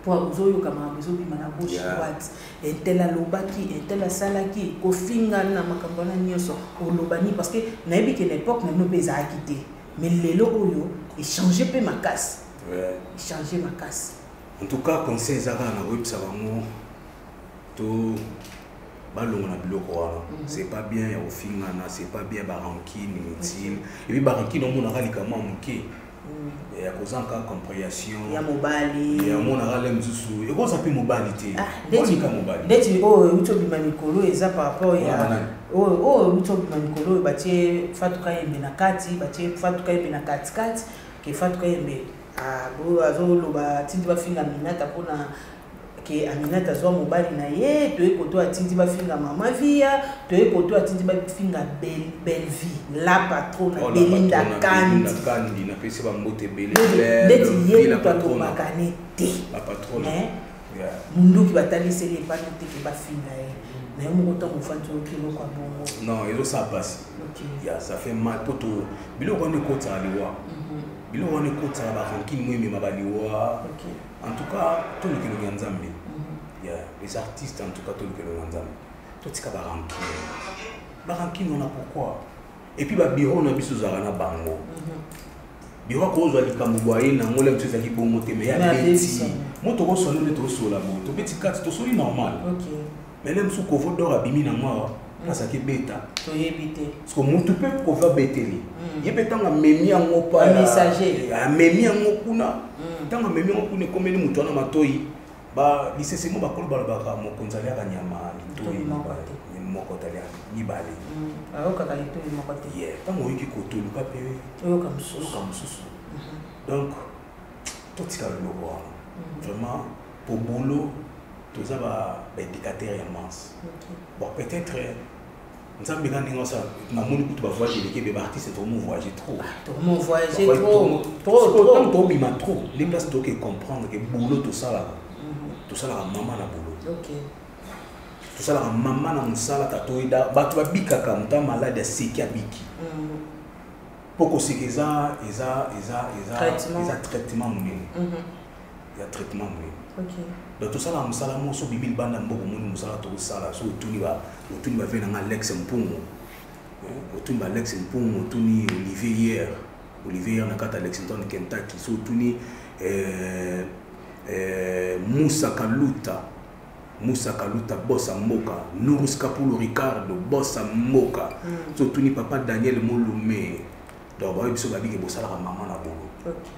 Pour vous avez comme un besoin de ma bouche droite. Et tel a loba qui, et tel a sala qui, qu'au finga na makambana nyoso, au lobani, parce que n'a pas qu'à l'époque, n'a pas besoin à quitter. Mais les logo, ils changeaient peu ma casse. Ils changeaient ma casse. En tout cas, conseil Zara na web ça va mo to balongo na biloko wana. C'est pas bien au finga na, c'est pas bien baranki inutile. Et puis baranki no mona rali kama muke. Il y a cause encore compréhension. Il y a mobali. Il y a mon arale mzusu. Et quoi ça peut mobilité? Dès oh uto bima mikolo eza par rapport ya oh uto bima mikolo batie fatuka yembe na kati batie fatuka yembe na kati kati ke fatuka yembe bo azolo ba tindi ba finga minata pona ke aminata zo mobali na ye to ekoto atindi ba finga mama via to ekoto atindi ba finga belle vie la patrona Belinda Kandi na pesi ba mbote belle la patrona la patrona mundu ki batali sele pa note ke ba finga ye na yo moto ko fanto kilo kwa bongo non eso ça passe ya ça fait mal poto biloko ne kota liwa biloko ne kota ba ranking mwimi mabaliwa en tout cas tout le kilo nzambe les artistes en tout cas tout le kilo nzambe Tout ce qui est rancune, on a pourquoi. Et puis, le bureau, on a vu ce Zarana Bango. Bureau, quand on a dit que on a dit bon monter, mais il y a des petits. Moi, tu as sonné le tosso là, tu petit 4, tu sonnes normal. Mais même si on a dit que moi, ça qui est bêta. Parce que mon tout peut qu'on va bêter. Il y a peut-être un mémi en mot pas. Un messager. Un mémi en mot kuna. Tant un mémi en kuna comme les moutons à matoi. Bah, lycée c'est moi bakolo balabaka mon konzali à nyama litoi ni moko talia ni balé. Alors quand il est moko talia. Yeah, tant moi qui koto le papier. Comme ça. Donc tout ce qu'il vraiment pour boulot tout ça va indicateur immense. Bon peut-être nous avons besoin de ça. Na moni kutu ba voyager les Québécois artistes trop voyager trop. Trop voyager trop. Tant trop bima trop. Les places doivent comprendre que boulot tout ça là. Tout ça là maman na boulot. OK. Tout ça là maman na musala tatoida ba tu ba bika ka muta malade seki abiki. Poko sekeza traitement mouné. Il y a traitement mouné. OK. Donc tout ça là musala mo so bibil banda mboko mouné musala to sala so tuni ba venir na Alex Mpungu. Tuni ba Alex Mpungu tuni Olivier hier na kata Lexington Kentucky so tuni Moussa Kaluta bossa moka Nourous Kapulu Ricardo bossa moka so tuni papa Daniel Molume donc ba biso ba biki bossa la maman na bolo OK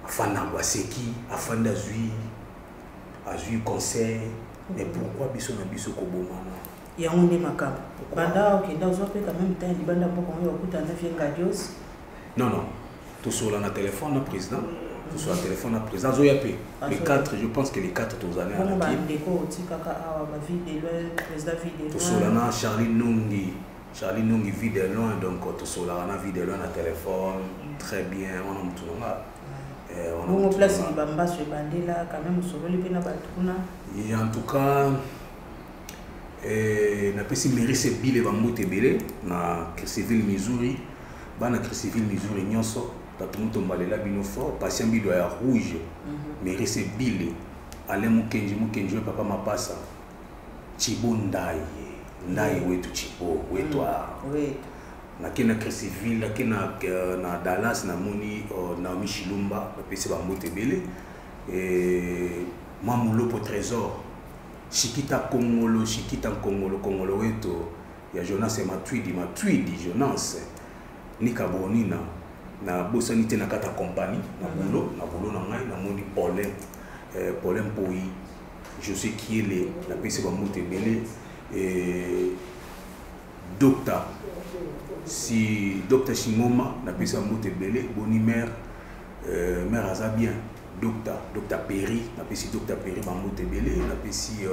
afana waseki afanda azui conseil mais pourquoi biso na biso ko bomana ya onde makamba banda okenda uzope quand même temps libanda mboko yo okuta na viengadios non tout sur la téléphone na président sur le téléphone à présent, les 4, je pense que les 4 tous années à la Charlie Nungi vit de loin, donc tout sur la vie de loin à téléphone, très bien, on a tout le monde. Place Bamba sur Bandela, quand même, sur le Pena Batuna. Et en tout cas, on a pu se mériter Bill et Bambou Tebele, na Criseville, Missouri, na Criseville, Missouri, Nyonso. Tout le monde est là, patient bido ya rouge, mais c'est Billy. Allez Mukenji, papa ma passe. Chibo Ndaye, wetu Chibo, wetua. Na kena Criseville, na kena na Dallas, na Moni, Naomi Chilumba, na PC Bambote Bele. Et Mamulo pour trésor. Chikita Kongolo, Kongolo weto. Ya Jonas et Matwidi, Jonas. Nika Bonina. Na bosanité na kata compagnie na boulot na ngai na moni Paulin Poi je sais qui est la PC Bamoute Belé et docteur Shimoma na PC Bamoute Belé boni mère Azabien docteur Perry na PC docteur Perry Bamoute Belé na PC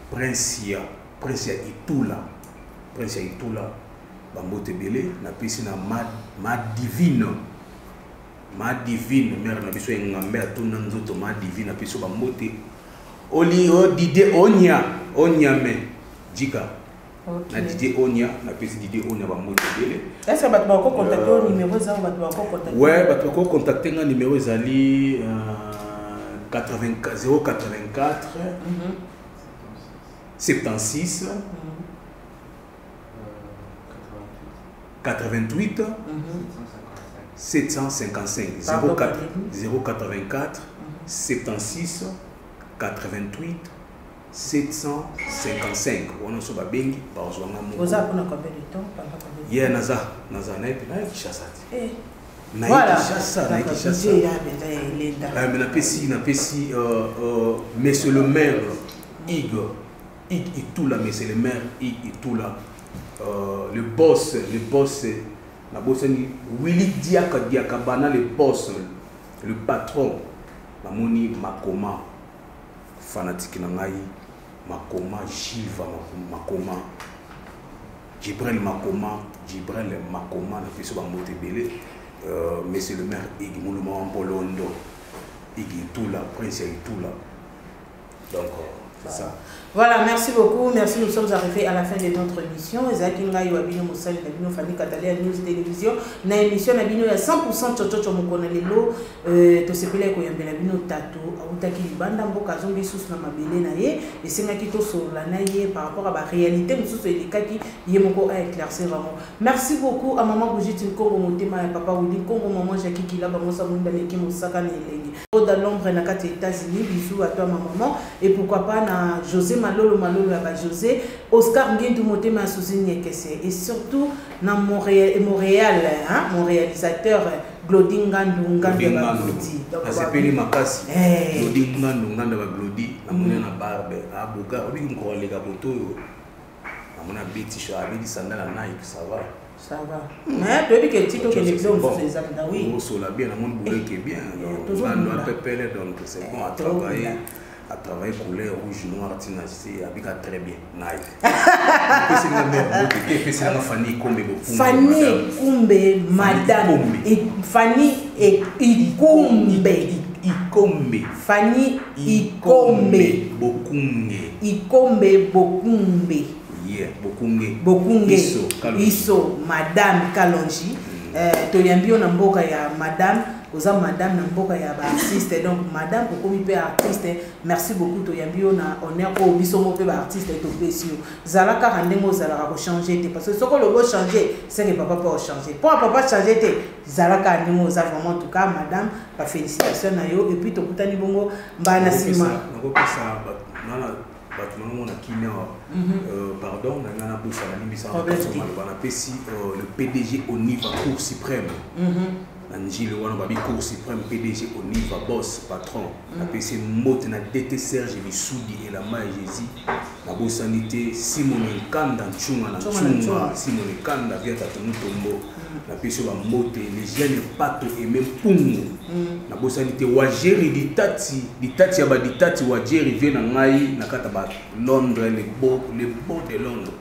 Prince Itula Bambote Belé, na pisi na ma divine, mère na biso ngambé atuna nzoto ma divine na piso Bambote. Oli Didé Onyame Jika. Na Didé Onya, na pisi Didé Onya Bambote Belé. Est-ce que tu vas contacter au numéro ça ou tu vas contacter? Ouais, tu vas contacter un numéro zali 084 76 88 755 084 76 88 755 on se va bien par vous avez combien de temps hier naza na Kinshasa voilà monsieur le maire Igor tout là monsieur le maire tout là le boss la boss Willy Diakabana le boss le patron la moni Makoma fanatique na ngai Makoma Jiva Makoma Jibrel Makoma na piso Bambote Belé monsieur le maire Igi Mouluma Polondo Igi tout là prince tout là donc C'est ça. Voilà, merci beaucoup. Merci, nous sommes arrivés à la fin de notre émission. Ezakinga Yoabino Moussali Nabino Fanny Katalea News Télévision. Na émission Nabino ya 100% Chocho Mokona Lelo. To sepele ko yambela bino tato. Autaki libanda mboka zombi sous na mabele na ye. Et c'est qui to sur la na ye par rapport à la réalité. Nous sommes édikaki yemoko a éclaircir vraiment. Merci beaucoup à maman Bougitine Kongo Motema et papa Oudi Kongo maman Jackie Kila Bamosa Munda Leki Mosaka Nelenge. Dans l'ombre na kati États-Unis. Bisous à toi ma maman. Et pourquoi pas na José Malolo à José, Oscar Nguindu Motema Souzine Kessé et surtout dans Montréal, hein, mon réalisateur Glody Ngandou Ngandou. C'est Peli Makasi. Glody Ngandou Ngandou Glody, la monnaie na barbe, à Boga, oui, on croit les gabotos. La monnaie béti, je suis dit sandal à Nike, ça va. Ça va. Mais tu as dit que Tito qui est les hommes sont des amis. Oui. On sola bien, la monnaie boulot qui est bien. On doit un peu peler, donc c'est bon à travailler. À travailler couleur rouge noir tinasé avec très bien Nike. C'est la mère beauté, c'est la Fanny Kombe Fanny Kombe madame et Fanny et Ikombe Fanny Ikombe Bokunge yeah Bokunge Iso madame Kalonji toyambio na mboka ya madame oza madame na mboka ya ba artiste donc madame pour comme pe artiste merci beaucoup toyambio na honneur ko biso mo pe ba artiste to pesio zalaka randengo zalaka ko changer te parce que soko le go changer c'est que papa peut changer pour papa changer te zalaka randengo za vraiment en tout cas madame ba félicitations na yo et puis to kutani bongo mbana sima nako pesa nana bâtiment qui pardon on a poussé la limite on a pesi le PDG au niveau Cour suprême Angie le wana babi Cour suprême PDG au niveau boss patron a pesi mote na DT Serge Bissoudi et la main Jésus la bonne sanité Simon Nkanda Tchunga na Tchunga Simon Nkanda via Tatomutombo la pesi ba mote les jeunes pato et même pungu na bonne sanité wajeri ditati ya ba ditati wajeri vient na ngai na kata ba Londres les beaux de Londres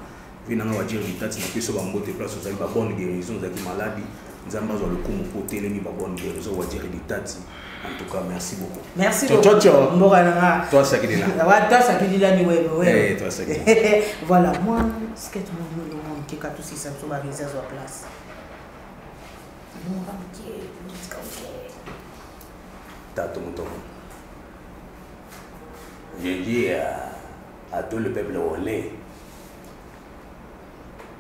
vient na wajeri ditati na pesi ba mote place aux ba bonne guérison za ki maladie nzamba zo le kumu poté les ba bonne guérison wajeri ditati. En tout cas, merci beaucoup. Merci beaucoup. Toi, ça qui est là. Toi, ça qui est là. Toi, ça qui est là. Voilà, moi, ce que tout le monde qui a tout ça, ça va réserver sur place. T'as tout le monde. J'ai dit à tout le peuple hollandais,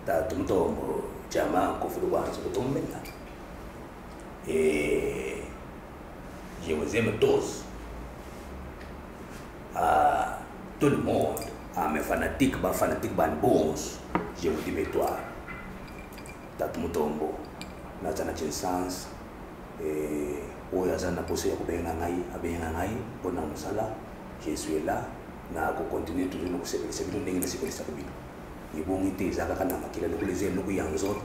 t'as tout le monde, Djama, Kofoudouba, c'est tout le monde. Et je vous aime tous, à tout le monde, à mes fanatiques, bons, je vous dis mais toi, t'as tout le monde, n'a pas de sens, et où y a un aposé à Bénangaï, bon Musala, je suis là, n'a pas continué toujours nous c'est bien négocier pour les sabines. Et bon, il y a des gens qui ont les yeux, nous y a des autres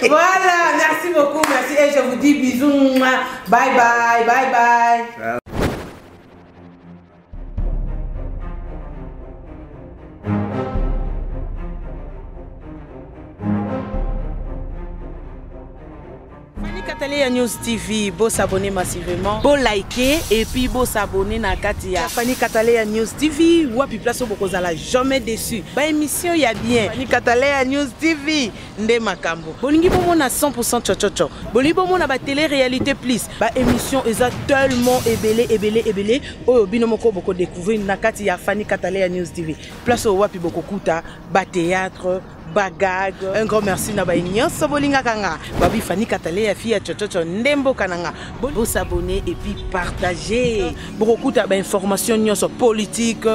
Voilà, merci beaucoup, merci et je vous dis bisous, bye bye, bye bye. Katalea News TV, beau s'abonner massivement, beau liker et puis beau s'abonner na Katia. Fanny Katalea News TV, wapi place au la jamais déçu. Ba émission y a bien. Fanny Katalea News TV, nde makambo. Bolingi bomo na 100% chochocho. Bolingi bomo na ba télé-réalité plus. Ba émission eza tellement ébélé. Oyo bino moko boko découvrir na Katia Fanny Katalea News TV. Place au wapi boko kuta, ba théâtre, bagag. Un grand merci na ba nyonso bolinga kanga. Babi Fanny Katalea fille chochocho ndembo kananga. Bo s'abonner et puis partager. Beaucoup de informations nyonso politique,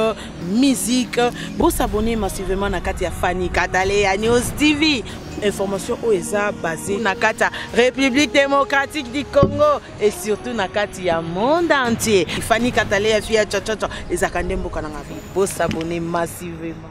musique. Bo s'abonner massivement na Katia Fanny Katalea News TV. Information OESA basée na Katia République démocratique du Congo et surtout na Katia monde entier. Fanny Katalea fille chochocho ezakandembo kananga. Bo s'abonner massivement.